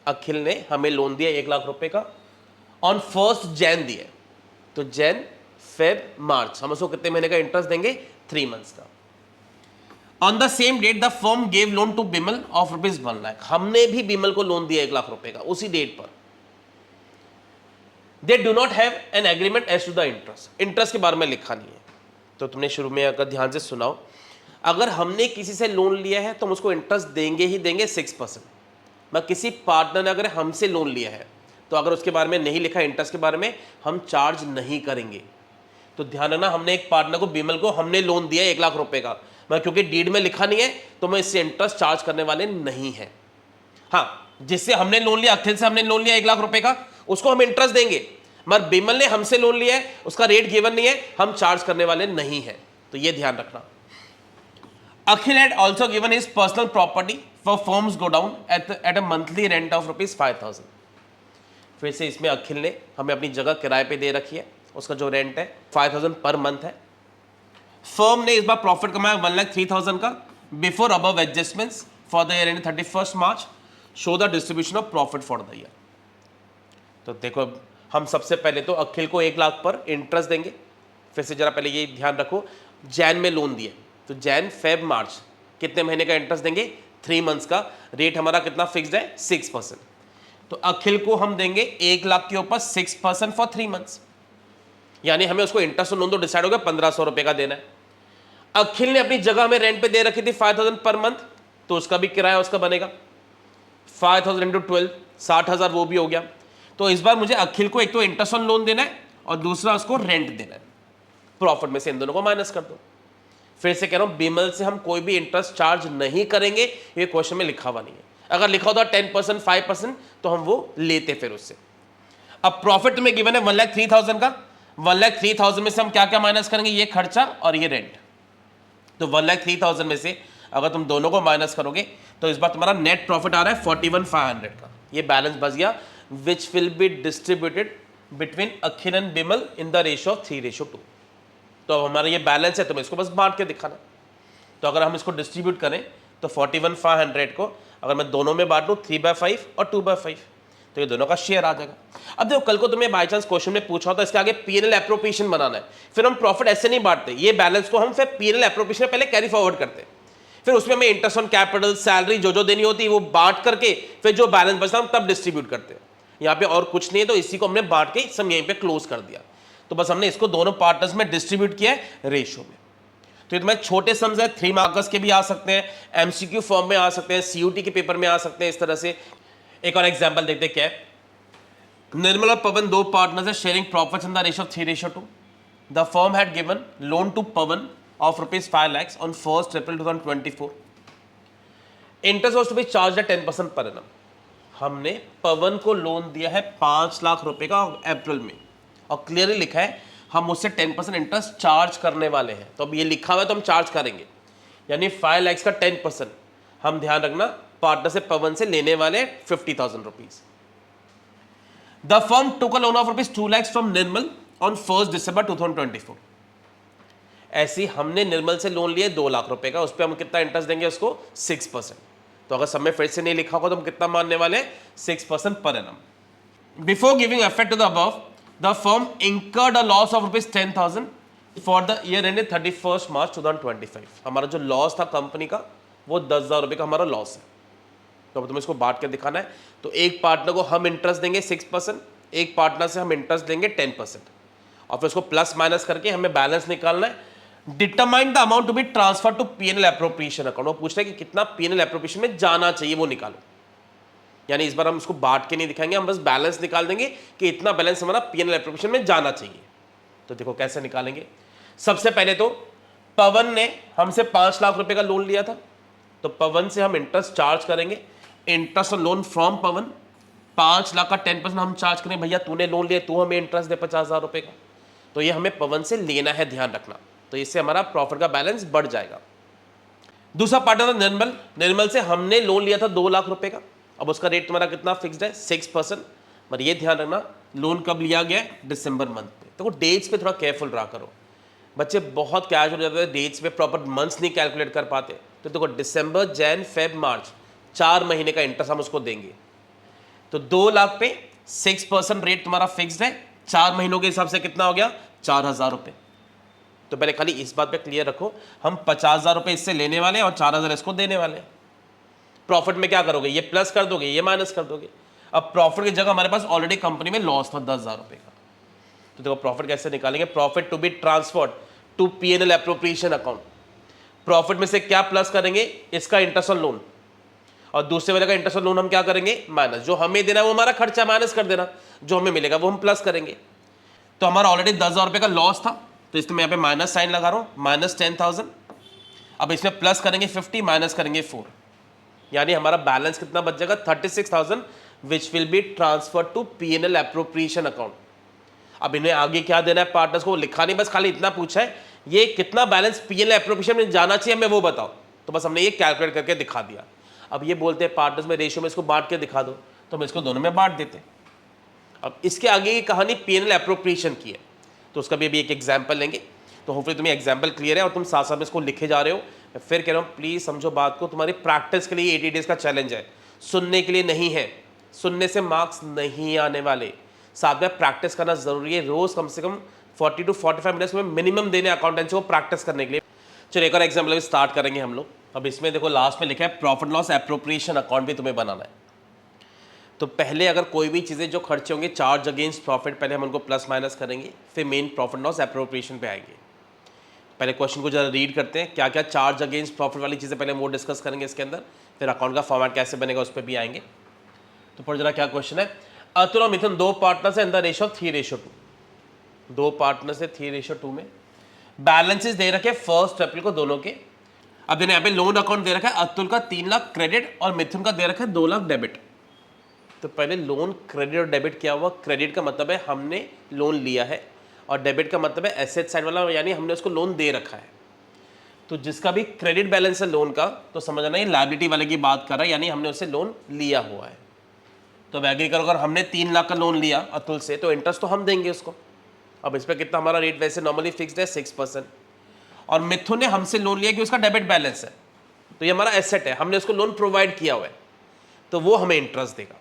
अखिल ने हमें लोन दिया 1 लाख रुपए का ऑन 1 जैन दिए, तो जैन फेब मार्च हम उसको कितने महीने का इंटरेस्ट देंगे, 3 मंथ्स का। On the same date the firm gave loan to Bimal of ₹1 lakh, हमने भी बिमल को लोन दिया 1 लाख रुपए का उसी डेट पर। They do not have an agreement as to the interest, interest के बारे में लिखा नहीं है। तो तुमने शुरू में अगर ध्यान से सुनाओ, अगर हमने किसी से लोन लिया है तो हम उसको इंटरेस्ट देंगे ही देंगे 6%। मैं किसी पार्टनर ने अगर हमसे लोन लिया है तो अगर उसके बारे में नहीं लिखा इंटरेस्ट के बारे में, हम चार्ज नहीं करेंगे। तो ध्यान रखना, हमने एक पार्टनर को बिमल को हमने लोन दिया 1 लाख रुपए का, मैं क्योंकि डीड में लिखा नहीं है तो मैं इससे इंटरेस्ट चार्ज करने वाले नहीं है। हाँ, जिससे हमने लोन लिया, अखिल से हमने लोन लिया 1 लाख रुपए का, उसको हम इंटरेस्ट देंगे, मगर बिमल ने हमसे लोन लिया है, उसका रेट गिवन नहीं है, हम चार्ज करने वाले नहीं है। तो ये ध्यान रखना। Akhil had also given his personal property for firms go down at a monthly rent of ₹5,000. फिर से इसमें अखिल ने हमें अपनी जगह किराए पे दे रखी है, उसका जो रेंट है 5,000 पर मंथ है। फर्म ने इस बार प्रॉफिट कमाया 1,03,000 का before above adjustments for the year and 31 March show the distribution of profit for the year. तो देखो हम सबसे पहले तो अखिल को 1 लाख पर इंटरेस्ट देंगे। फिर से जरा पहले ये ध्यान रखो, जैन में लोन दिए तो जैन फेब मार्च कितने महीने का इंटरेस्ट देंगे, 3 मंथ्स का। रेट हमारा कितना फिक्स्ड है, 6%। तो अखिल को हम देंगे 1 लाख के ऊपर 6% फॉर 3 मंथ्स, यानी हमें उसको इंटरेस्ट और लोन तो डिसाइड हो गया 1,500 रुपए का देना है। अखिल ने अपनी जगह हमें रेंट पे दे रखी थी 5,000 पर मंथ, तो उसका भी किराया उसका बनेगा 5,000 × 12 60,000, वो भी हो गया। तो इस बार मुझे अखिल को एक तो इंटरेस्ट ऑन लोन देना है और दूसरा उसको रेंट देना है। प्रॉफिट में से इन दोनों को माइनस कर दो। फिर से कह रहा हूं, बिमल से हम कोई भी इंटरेस्ट चार्ज नहीं करेंगे, ये क्वेश्चन में लिखा हुआ नहीं है। अगर लिखा होता 10% 5% तो हम वो लेते फिर उससे। अब प्रॉफिट में गिवन है 1,03,000 का, 1,03,000 में से हम क्या क्या माइनस करेंगे, ये खर्चा और ये रेंट। तो 1,03,000 में से अगर तुम दोनों को माइनस करोगे तो इस बार तुम्हारा नेट प्रॉफिट आ रहा है 41,500 का। ये बैलेंस बच गया विच will be distributed between Akhil and Bimal in the ratio of 3:2। तो अब हमारा ये बैलेंस है, तुम्हें इसको बस बांट के दिखाना। तो अगर हम इसको डिस्ट्रीब्यूट करें तो 41,500 को अगर मैं दोनों में बांट दूँ 3/5 और 2/5, तो ये दोनों का शेयर आ जाएगा। अब देखो कल को तुम्हें बाई चांस क्वेश्चन में पूछा होता है इसके आगे पीएनएल एप्रोप्रिएशन बनाना है, फिर हम प्रॉफिट ऐसे नहीं बांटते, ये बैलेंस को हम फिर पीएनएल एप्रोप्रिएशन पहले कैरी फॉरवर्ड करते हैं, फिर उसमें हमें इंटरेस्ट ऑन कैपिटल, सैलरी जो देनी होती है वो बांट करके फिर जो बैलेंस बचता है हम तब डिस्ट्रीब्यूट करते हैं। यहाँ पे और कुछ नहीं है, तो इसी को हमने बांट के सब यहीं पे क्लोज कर दिया। तो बस हमने इसको दोनों पार्टनर्स में डिस्ट्रीब्यूट किया है रेशियो में। तो ये तुम्हारे छोटे सम्स है, 3 मार्कर्स के भी आ सकते हैं, एमसीक्यू फॉर्म में आ सकते हैं, सीयूटी के पेपर में आ सकते हैं इस तरह से। एक और एग्जांपल देखते क्या है। निर्मल और पवन 2 पार्टनर्स है sharing profits in the ratio of 3:2। The firm had given loan to Pawan of rupees 5 lakhs on 1st April 2024. Interest was to be charged at 10% per annum. हमने पवन को लोन दिया है 5 लाख रुपए का अप्रैल में और क्लियरली लिखा है हम उससे 10% इंटरेस्ट चार्ज करने वाले हैं। तो अब ये लिखा हुआ है तो हम चार्ज करेंगे, यानी 5 lakhs का 10% हम ध्यान रखना पार्टनर से पवन से लेने वाले 50,000 rupees. The firm took a loan of rupees 2 lakhs from Nirmal on 1st December 2024। ऐसी हमने निर्मल से लोन लिया 2 लाख रुपए का, उस पर हम कितना इंटरेस्ट देंगे उसको 6%। तो अगर सब में फिर से नहीं लिखा होगा तो हम कितना मानने वाले 6% पर annum. Before giving effect to the above the firm incurred a loss of rupees 10,000 for the year ended 31 March 2025। हमारा जो लॉस था कंपनी का वो 10,000 रुपए का हमारा लॉस है। तो अब तुम्हें इसको बांट के दिखाना है। तो एक पार्टनर को हम इंटरेस्ट देंगे 6%, एक पार्टनर से हम इंटरेस्ट देंगे 10% और फिर उसको प्लस माइनस करके हमें बैलेंस निकालना है। Determine the amount to be transfer to PNL appropriation account. वो पूछ रहे हैं कि कितना पीएनएल एप्रोप्रिएशन में जाना चाहिए वो निकालो। यानी इस बार हम इसको बांट के नहीं दिखाएंगे, हम बस बैलेंस निकाल देंगे कि इतना बैलेंस हमारा पीएनएल एप्रोप्रिएशन में जाना चाहिए। तो देखो कैसे निकालेंगे। सबसे पहले तो पवन ने हमसे 5 लाख रुपए का लोन लिया था, तो पवन से हम इंटरेस्ट चार्ज करेंगे। इंटरेस्ट ऑन लोन फ्रॉम पवन 5 लाख का 10% हम चार्ज करें। भैया तूने लोन लिया, तू हमें इंटरेस्ट दे 50,000 रुपए का, तो ये हमें पवन से लेना है, ध्यान रखना। तो इससे हमारा प्रॉफिट का बैलेंस बढ़ जाएगा। दूसरा पार्टनर था निर्मल। निर्मल से हमने लोन लिया था 2 लाख रुपए का। अब उसका रेट तुम्हारा कितना फिक्स्ड है 6%। पर ये ध्यान रखना लोन कब लिया गया है, दिसंबर मंथ पे। तो डेट्स पे थोड़ा केयरफुल रहा करो। बच्चे बहुत कैजुअल हो जाते हैं, डेट्स पे प्रॉपर मंथ्स नहीं कैलकुलेट कर पाते। तो देखो दिसंबर, जैन, फेब, मार्च 4 महीने का इंटरेस्ट हम उसको देंगे। तो 2 लाख पे 6% रेट तुम्हारा फिक्स्ड है। 4 महीनों के हिसाब से कितना हो गया 4,000 रुपये। तो पहले खाली इस बात पे क्लियर रखो, हम 50,000 रुपये इससे लेने वाले हैं और 4,000 इसको देने वाले हैं। प्रॉफिट में क्या करोगे, ये प्लस कर दोगे, ये माइनस कर दोगे। अब प्रॉफिट की जगह हमारे पास ऑलरेडी कंपनी में लॉस था 10,000 रुपये का। तो देखो प्रॉफिट कैसे निकालेंगे। Profit to be transferred to PNL appropriation account. Profit में से क्या प्लस करेंगे, इसका इंटरेस्ट ऑन लोन, और दूसरे वाले का इंटरेस्ट ऑन लोन हम क्या करेंगे माइनस। जो हमें देना है वो हमारा खर्चा माइनस कर देना, जो हमें मिलेगा वो हम प्लस करेंगे। तो हमारा ऑलरेडी 10,000 रुपये का लॉस था, तो इसमें यहाँ पे माइनस साइन लगा रहा हूँ, -10,000। अब इसमें प्लस करेंगे 50, माइनस करेंगे 4, यानी हमारा बैलेंस कितना बच जाएगा 36,000 which will be transfer to PNL appropriation account. अब इन्हें आगे क्या देना है पार्टनर्स को लिखा नहीं, बस खाली इतना पूछा है ये कितना बैलेंस पीएनएल एप्रोप्रिएशन में जाना चाहिए हमें वो बताओ। तो बस हमने ये कैलकुलेट करके दिखा दिया। अब ये बोलते हैं पार्टनर्स में रेशियो में इसको बांट के दिखा दो, तो हम इसको दोनों में बांट देते हैं। अब इसके आगे की कहानी पीएनएल एप्रोप्रिएशन की है, तो उसका भी अभी एक एग्जाम्पल लेंगे। तो होपफुली तुम्हें एग्जाम्पल क्लियर है और तुम साथ साथ में इसको लिखे जा रहे हो। मैं फिर कह रहा हूँ प्लीज़ समझो बात को, तुम्हारी प्रैक्टिस के लिए 80 डेज का चैलेंज है, सुनने के लिए नहीं है। सुनने से मार्क्स नहीं आने वाले, साथ में प्रैक्टिस करना जरूरी है। रोज़ कम से कम 40 to 45 मिनट्स में मिनिमम देने अकाउंटेंसी को प्रैक्टिस करने के लिए। चलो एक और एग्जाम्पल स्टार्ट करेंगे हम लोग। अब इसमें देखो लास्ट में लिखा है प्रॉफिट लॉस एप्रोप्रिएशन अकाउंट भी तुम्हें बनाना है। तो पहले अगर कोई भी चीज़ें जो खर्चे होंगे चार्ज अगेंस्ट प्रॉफिट, पहले हम उनको प्लस माइनस करेंगे, फिर मेन प्रॉफिट लॉस एप्रोप्रिएशन पे आएंगे। पहले क्वेश्चन को जरा रीड करते हैं, क्या क्या चार्ज अगेंस्ट प्रॉफिट वाली चीज़ें पहले हम वो डिस्कस करेंगे इसके अंदर, फिर अकाउंट का फॉर्मेट कैसे बनेगा उस पर भी आएंगे। तो पर जरा क्या क्वेश्चन है। अतुल और मिथुन 2 पार्टनर्स है in the ratio of 3:2। 2 partners है 3:2 में। बैलेंसेस दे रखे 1 अप्रैल को दोनों के। अब यहाँ पे लोन अकाउंट दे रखा है अतुल का 3 लाख क्रेडिट और मिथुन का दे रखा है 2 लाख डेबिट। तो पहले लोन, क्रेडिट और डेबिट क्या हुआ। क्रेडिट का मतलब है हमने लोन लिया है और डेबिट का मतलब है एसेट साइड वाला, यानी हमने उसको लोन दे रखा है। तो जिसका भी क्रेडिट बैलेंस है लोन का, तो समझना ये लायबिलिटी वाले की बात कर रहा है, यानी हमने उससे लोन लिया हुआ है। तो अब एग्री करो, अगर हमने 3 लाख का लोन लिया अतुल से तो इंटरेस्ट तो हम देंगे उसको। अब इस पर कितना हमारा रेट वैसे नॉर्मली फिक्स्ड है 6%। और मिथुन ने हमसे लोन लिया कि उसका डेबिट बैलेंस है, तो ये हमारा एसेट है, हमने उसको लोन प्रोवाइड किया हुआ है, तो वो हमें इंटरेस्ट देगा।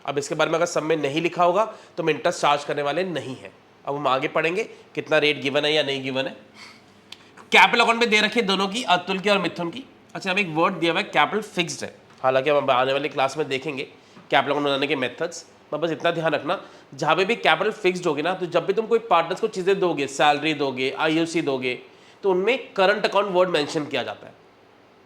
अब इसके बारे में अगर सब में नहीं लिखा होगा तो हम इंटरेस्ट चार्ज करने वाले नहीं है। अब हम आगे पढ़ेंगे कितना रेट गिवन है या नहीं गिवन है। कैपिटल अकाउंट में दे रखी है दोनों की, अतुल की और मिथुन की। अच्छा, अब एक वर्ड दिया हुआ है कैपिटल फिक्स्ड है, हालांकि हम आने वाली क्लास में देखेंगे कैपिटल अकाउंट बनाने के मेथड्स। बस इतना ध्यान रखना, जहाँ पे भी कैपिटल फिक्स्ड होगी ना, तो जब भी तुम कोई पार्टनर्स को चीज़ें दोगे, सैलरी दोगे, आईओसी दोगे, तो उनमें करंट अकाउंट वर्ड मेंशन किया जाता है,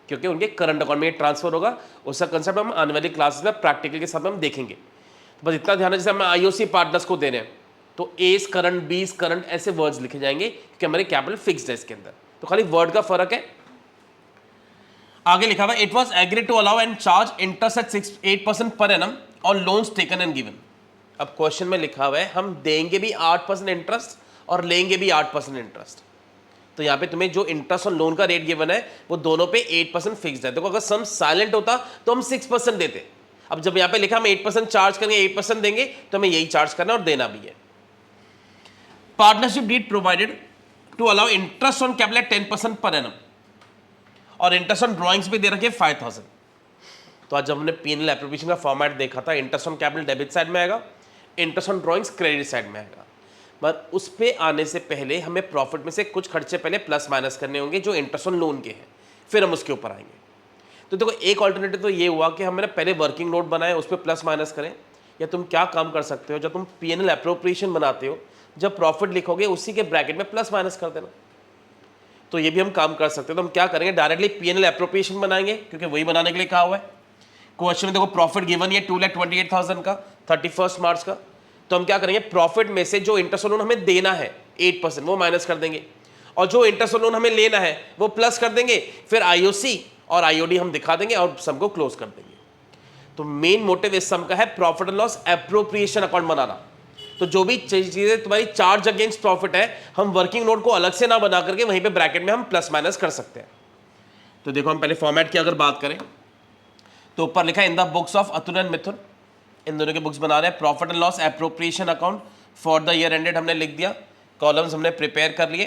क्योंकि उनके करंट अकाउंट में ट्रांसफर होगा। उसका कंसेप्ट हम आने वाली क्लासेस में प्रैक्टिकल के साथ में हम देखेंगे। तो बस इतना ध्यान है, जैसे हम आईओसी पार्टनर्स को दे रहे हैं तो एस करंट, बीस करंट, ऐसे वर्ड्स लिखे जाएंगे क्योंकि हमारे कैपिटल फिक्स्ड है इसके अंदर। तो खाली वर्ड का फर्क है। आगे लिखा हुआ it was agreed to allow and charge interest at 8% पर annum on loans taken and given. अब क्वेश्चन में लिखा हुआ है हम देंगे भी 8% इंटरेस्ट और लेंगे भी 8% इंटरेस्ट। तो यहाँ पे तुम्हें जो इंटरेस्ट ऑन लोन का रेट गिवन है वो दोनों पे 8% फिक्स्ड है। देखो, अगर सम साइलेंट होता तो हम 6% देते। अब जब यहाँ पे लिखा हम 8% चार्ज करेंगे, 8% देंगे, तो हमें यही चार्ज करना और देना भी है। Partnership deed provided to allow interest on capital at 10% पर एनम, और इंटरेस्ट ऑन ड्रॉइंग्स भी दे रखे 5000। तो आज जब हमने पीएनएल एप्रोप्रिएशन का फॉर्मेट देखा था, interest on capital debit side में आएगा, interest on drawings credit side में आएगा। पर उस पे आने से पहले हमें प्रॉफिट में से कुछ खर्चे पहले प्लस माइनस करने होंगे जो इंटरेस्ट ऑन लोन के हैं, फिर हम उसके ऊपर आएंगे। तो देखो, एक ऑल्टरनेटिव तो ये हुआ कि हम पहले वर्किंग नोट बनाए, उस पर प्लस माइनस करें। या तुम क्या काम कर सकते हो, जब तुम पीएनएल एप्रोप्रिएशन बनाते हो, जब प्रॉफिट लिखोगे उसी के ब्रैकेट में प्लस माइनस कर देना। तो ये भी हम काम कर सकते हैं। तो हम क्या करेंगे, डायरेक्टली पीएनएल एप्रोप्रिएशन बनाएंगे, क्योंकि वही बनाने के लिए कहा हुआ है। क्वेश्चन में देखो प्रॉफिट गिवन ये 2,28,000 का 31 मार्च का। तो हम क्या करेंगे, प्रॉफिट में से जो इंटरेस्ट लोन हमें देना है 8% वो माइनस कर देंगे, और जो इंटरेस्ट लोन हमें लेना है वो प्लस कर देंगे। फिर आईओसी और आईओडी हम दिखा देंगे और सम को क्लोज कर देंगे। तो मेन मोटिव इस सम का है profit and loss appropriation account बनाना। तो जो भी चीजें तुम्हारी चार्ज अगेंस्ट प्रॉफिट है, हम वर्किंग नोट को अलग से ना बना करके वहीं पे ब्रैकेट में हम प्लस माइनस कर सकते हैं। तो देखो, हम पहले फॉर्मेट की अगर बात करें तो ऊपर लिखा है in the books of Atul and Mithun, इन दोनों के बुक्स बना रहे हैं। Profit and loss appropriation account for the year ended हमने लिख दिया, कॉलम्स हमने प्रिपेयर कर लिए।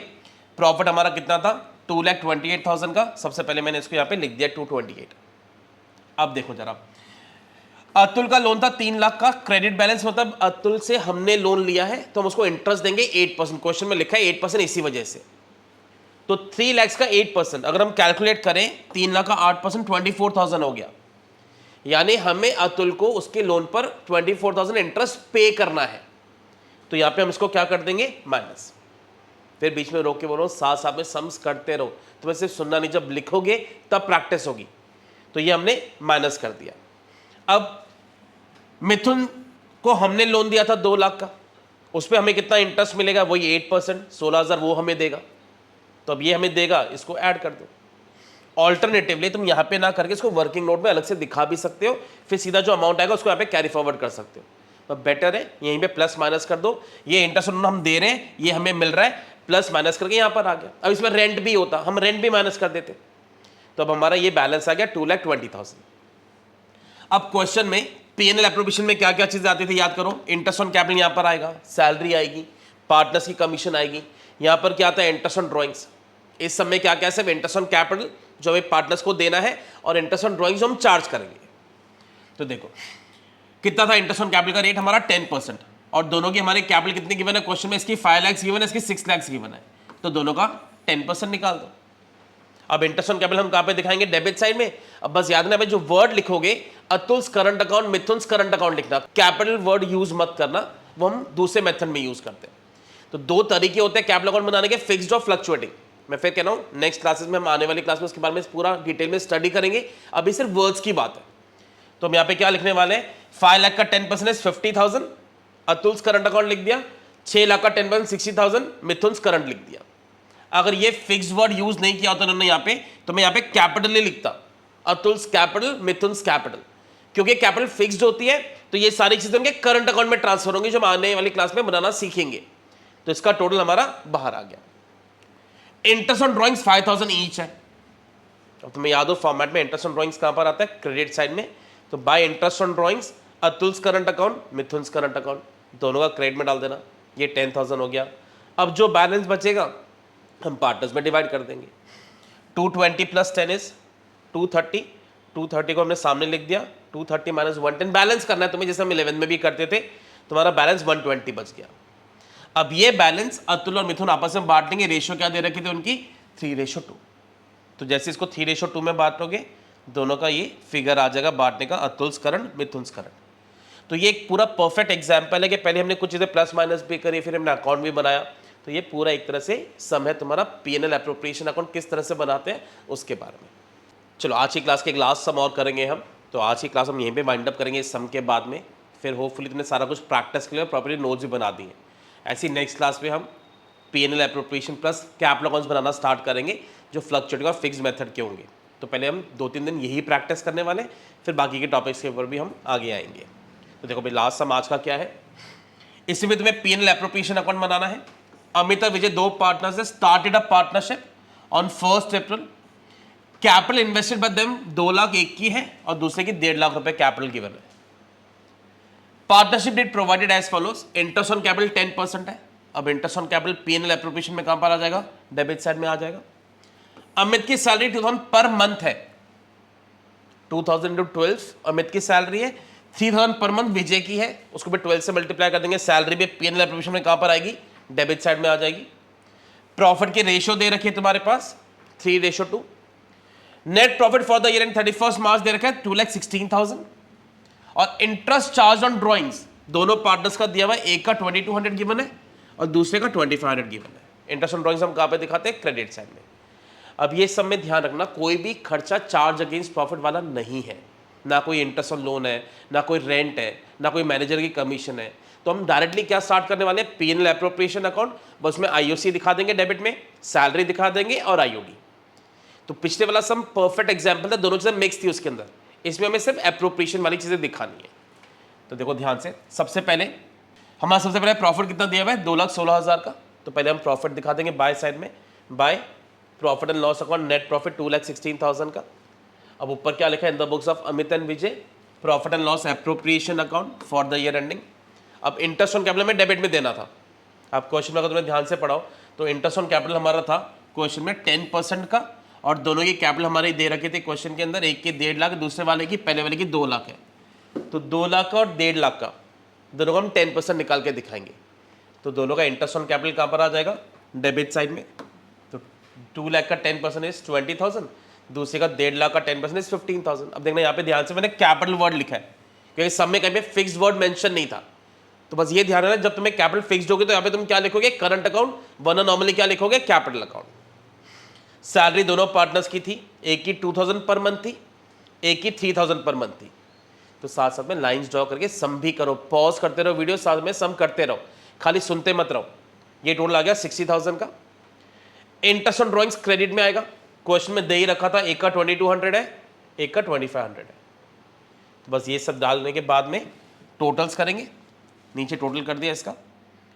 प्रॉफिट हमारा कितना था, 2,28,000 का। सबसे पहले मैंने इसको यहाँ पे लिख दिया 228। अब देखो जरा, अतुल का लोन था 3 लाख का, क्रेडिट बैलेंस मतलब अतुल से हमने लोन लिया है तो हम उसको इंटरेस्ट देंगे 8%। क्वेश्चन में लिखा है 8% इसी वजह से। तो 3 लाख का 8%, अगर हम कैलकुलेट करें 3 लाख का 8% 24,000 हो गया। यानी हमें अतुल को उसके लोन पर 24,000 इंटरेस्ट पे करना है। तो यहाँ पे हम इसको क्या कर देंगे, माइनस। फिर बीच में रोक के बोलो, साथ साथ में सम्स करते रहो। तुम्हें सिर्फ सुनना नहीं, जब लिखोगे तब प्रैक्टिस होगी। तो ये हमने माइनस कर दिया। अब मिथुन को हमने लोन दिया था 2 लाख का, उस पर हमें कितना इंटरेस्ट मिलेगा, वही 8%, 16,000 वो हमें देगा। तो अब ये हमें देगा, इसको ऐड कर दो। ऑल्टरनेटिवली तुम यहाँ पे ना करके इसको वर्किंग नोट में अलग से दिखा भी सकते हो, फिर सीधा जो अमाउंट आएगा उसको यहाँ पे कैरी फॉरवर्ड कर सकते हो। तो बेटर है यहीं पे प्लस माइनस कर दो। ये इंटरेस्ट हम दे रहे हैं, ये हमें मिल रहा है, प्लस माइनस करके यहाँ पर आ गया। अब इसमें रेंट भी होता, हम रेंट भी माइनस कर देते। तो अब हमारा ये बैलेंस आ गया 2,20,000। अब क्वेश्चन में पीएनएल एप्रोप्रिएशन में क्या क्या चीजें आती थी याद करो। इंटरेस्ट ऑन कैपिटल यहाँ पर आएगा, सैलरी आएगी, पार्टनर्स की कमीशन आएगी। यहाँ पर क्या आता है, इंटरेस्ट ऑन ड्रॉइंग्स। इस समय क्या क्या है, सिर्फ इंटरेस्ट ऑन कैपिटल जो हमें पार्टनर्स को देना है, और इंटरेस्ट ऑन ड्रॉइंग्स जो हम चार्ज करेंगे। तो देखो कितना था इंटरेस्ट ऑन कैपिटल का रेट हमारा 10%, और दोनों की हमारे कैपिटल कितनी गिवन है क्वेश्चन में, इसकी 5 लाख गिवन है, इसकी 6 लाख गिवन है। तो दोनों का 10% निकाल दो। अब इंटरेस्ट ऑन कैपिटल हम कहाँ पे दिखाएंगे, डेबिट साइड में। अब बस याद रखना, जो वर्ड लिखोगे Atul's current account, Mithun's current account लिखना, कैपिटल वर्ड यूज मत करना, वो हम दूसरे मेथड में यूज करते हैं। तो 2 तरीके होते हैं कैपिटल अकाउंट बनाने के, फिक्स्ड और फ्लक्चुएटिंग। मैं फिर कह रहा हूँ नेक्स्ट क्लासेस में, हम आने वाली क्लास में उसके बारे में पूरा डिटेल में स्टडी करेंगे। अभी सिर्फ वर्ड्स की बात है। तो हम यहाँ पे क्या लिखने वाले हैं, 5 लाख का 10% 50,000 अतुल्स करंट अकाउंट लिख दिया, 6 लाख का 10% 60,000 मिथुन्स करंट लिख दिया। अगर ये फिक्स्ड वर्ड यूज नहीं किया होता उन्होंने यहाँ पे, तो मैं यहाँ पे कैपिटल ही लिखता, अतुल्स कैपिटल, मिथुन्स कैपिटल। क्योंकि कैपिटल फिक्स्ड होती है तो ये सारी चीजें उनके करंट अकाउंट में ट्रांसफर होंगी, जो हम आने वाली क्लास में बनाना सीखेंगे। तो इसका टोटल हमारा बाहर आ गया। इंटरेस्ट ऑन ड्रॉइंग्स 5,000 ईच है। अब तुम्हें याद हो फॉर्मेट में इंटरेस्ट ऑन ड्रॉइंग्स कहां पर आता है, क्रेडिट साइड में। तो by interest on drawings Atul's current account, Mithun's current account, दोनों का क्रेडिट में डाल देना। ये 10,000 हो गया। अब जो बैलेंस बचेगा हम पार्टनर्स में डिवाइड कर देंगे। 220 + 10 इज 230। 230 को हमने सामने लिख दिया, 230 माइनस 110 बैलेंस करना है तुम्हें, जैसे हम 11 में भी करते थे। तुम्हारा बैलेंस 120 बच गया। अब ये बैलेंस अतुल और मिथुन आपस में बांट लेंगे। रेशियो क्या दे रखी थी उनकी? 3:2। तो जैसे इसको 3:2 में बांटोगे, दोनों का ये फिगर आ जाएगा बांटने का, अतुल्स करंट मिथुन्स करंट। तो ये एक पूरा परफेक्ट एग्जाम्पल है कि पहले हमने कुछ चीज़ें प्लस माइनस भी करी, फिर हमने अकाउंट भी बनाया। तो ये पूरा एक तरह से सम है तुम्हारा पीएनएल एप्रोप्रिएशन अकाउंट किस तरह से बनाते हैं उसके बारे में। चलो आज की क्लास के एक लास्ट सम और करेंगे हम। तो आज की क्लास हम यहीं पे वाइंड अप करेंगे इस सम के बाद में। फिर होपफुली तुमने सारा कुछ प्रैक्टिस के लिए प्रॉपर्ली नोट्स भी बना दिए। ऐसी नेक्स्ट क्लास में हम PNL appropriation plus capital accounts बनाना स्टार्ट करेंगे, जो फ्लक्चुएटिंग और फिक्स्ड मेथड के होंगे। तो पहले हम 2-3 दिन यही प्रैक्टिस करने वाले, फिर बाकी के टॉपिक्स के ऊपर भी हम आगे आएंगे। तो देखो भाई लास्ट सम आज का क्या है, इसमें तुम्हें पीएनएल एप्रोप्रिएशन अकाउंट बनाना है। अमित और विजय 2 पार्टनर्स है, started a partnership on 1 April. Capital invested by them 2 lakh एक की है और दूसरे की 1.5 लाख रुपए कैपिटल गिवन है। Partnership deed provided as follows, interest on capital 10% है। अब interest on capital PNL appropriation में कहां पर आ जाएगा? डेबिट साइड में आ जाएगा। अमित की सैलरी 2000 पर मंथ है, 2000 × 12 अमित की सैलरी है। 3000 पर मंथ विजय की है, उसको भी 12 से मल्टीप्लाई कर देंगे। सैलरी भी पीएनएल एप्रोप्रिएशन में कहां पर आएगी? डेबिट साइड में आ जाएगी। प्रॉफिट की रेशियो दे रखी है तुम्हारे पास 3:2। Net profit for the year and 31 मार्च दे रखा है 2,16,000। और इंटरेस्ट चार्ज ऑन ड्रॉइंग्स दोनों पार्टनर्स का दिया हुआ है, एक का 2200 गिवन है और दूसरे का 2500 गिवन है। इंटरेस्ट ऑन ड्रॉइंग्स हम कहां पे दिखाते हैं? क्रेडिट साइड में। अब ये सब में ध्यान रखना, कोई भी खर्चा चार्ज अगेंस्ट प्रॉफिट वाला नहीं है, ना कोई इंटरेस्ट ऑन लोन है, ना कोई रेंट है, ना कोई मैनेजर की कमीशन है। तो हम डायरेक्टली क्या स्टार्ट करने वाले हैं? PNL appropriation account. बस में आईओसी दिखा देंगे डेबिट में, सैलरी दिखा देंगे और आईओडी। तो पिछले वाला सम परफेक्ट एग्जांपल था, दोनों चीजें मिक्स थी उसके अंदर। इसमें हमें सिर्फ एप्रोप्रिएशन वाली चीजें दिखानी है। तो देखो ध्यान से, सबसे पहले हमारा सबसे पहले प्रॉफिट कितना दिया हुआ है? 2,16,000 का। तो पहले हम प्रॉफिट दिखा देंगे बाय साइड में, by profit and loss account, net profit 2,16,000 का। अब ऊपर क्या लिखा है? In the books of Amit and Vijay profit and loss appropriation account for the year ending. अब इंटरेस्ट ऑन कैपिटल में डेबिट में देना था। अब क्वेश्चन में अगर तुमने ध्यान से पढ़ाओ तो इंटरेस्ट ऑन कैपिटल हमारा था क्वेश्चन में 10% का, और दोनों की कैपिटल हमारे दे रखे थे क्वेश्चन के अंदर, एक की 1.5 लाख, दूसरे वाले की, पहले वाले की 2 लाख है। तो 2 लाख का और 1.5 लाख का दोनों को हम 10% निकाल के दिखाएंगे। तो दोनों का इंटरेस्ट ऑन कैपिटल कहाँ पर आ जाएगा? डेबिट साइड में। तो 2 लाख का 10% इज 20,000, दूसरे का 1.5 लाख का 10% इज 15,000। अब देखना यहाँ पे ध्यान से मैंने कैपिटल वर्ड लिखा है क्योंकि सब में कहीं पे फिक्स्ड वर्ड मेंशन नहीं था। तो बस ये ध्यान रखना, जब तुम्हें कैपिटल फिक्स्ड होगी तो यहाँ पे तुम क्या लिखोगे? करंट अकाउंट, वरना नॉर्मली क्या लिखोगे? Capital account. सैलरी दोनों पार्टनर्स की थी, एक की 2000 पर मंथ थी, एक की 3000 पर मंथ थी। तो साथ साथ में लाइंस ड्रॉ करके सम भी करो, पॉज करते रहो वीडियो, साथ में सम करते रहो, खाली सुनते मत रहो। ये टोटल आ गया 60,000 का। इंटरेस्ट ऑन ड्रॉइंग्स क्रेडिट में आएगा, क्वेश्चन में दे ही रखा था, एक का 2200 है, एक का 2500 है। तो बस ये सब डालने के बाद में टोटल्स करेंगे, नीचे टोटल कर दिया इसका,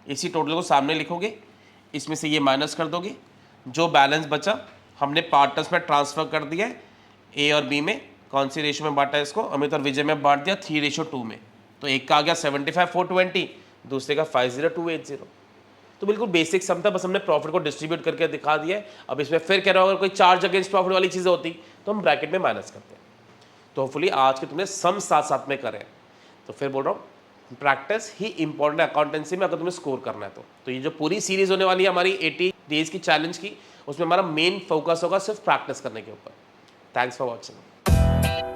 इसी टोटल को सामने लिखोगे, इसमें से ये माइनस कर दोगे, जो बैलेंस बचा हमने पार्टनर्स में ट्रांसफर कर दिया है। ए और बी में कौन सी रेशियो में बांटा है इसको? अमित और विजय में बांट दिया 3:2 में। तो एक का आ गया 75,420, दूसरे का 50,280। तो बिल्कुल बेसिक सम था, बस हमने प्रॉफिट को डिस्ट्रीब्यूट करके दिखा दिया है। अब इसमें फिर कह रहा हो अगर कोई चार्ज अगेंस्ट प्रॉफिट वाली चीज़ें होती तो हम ब्रैकेट में माइनस करते हैं। तो होपफुली आज के तुमने सम साथ साथ में करें। तो फिर बोल रहा हूँ प्रैक्टिस ही इंपॉर्टेंट है अकाउंटेंसी में, अगर तुम्हें स्कोर करना है तो ये जो पूरी सीरीज होने वाली है हमारी 80 डेज की चैलेंज की, उसमें हमारा मेन फोकस होगा सिर्फ प्रैक्टिस करने के ऊपर। Thanks for watching.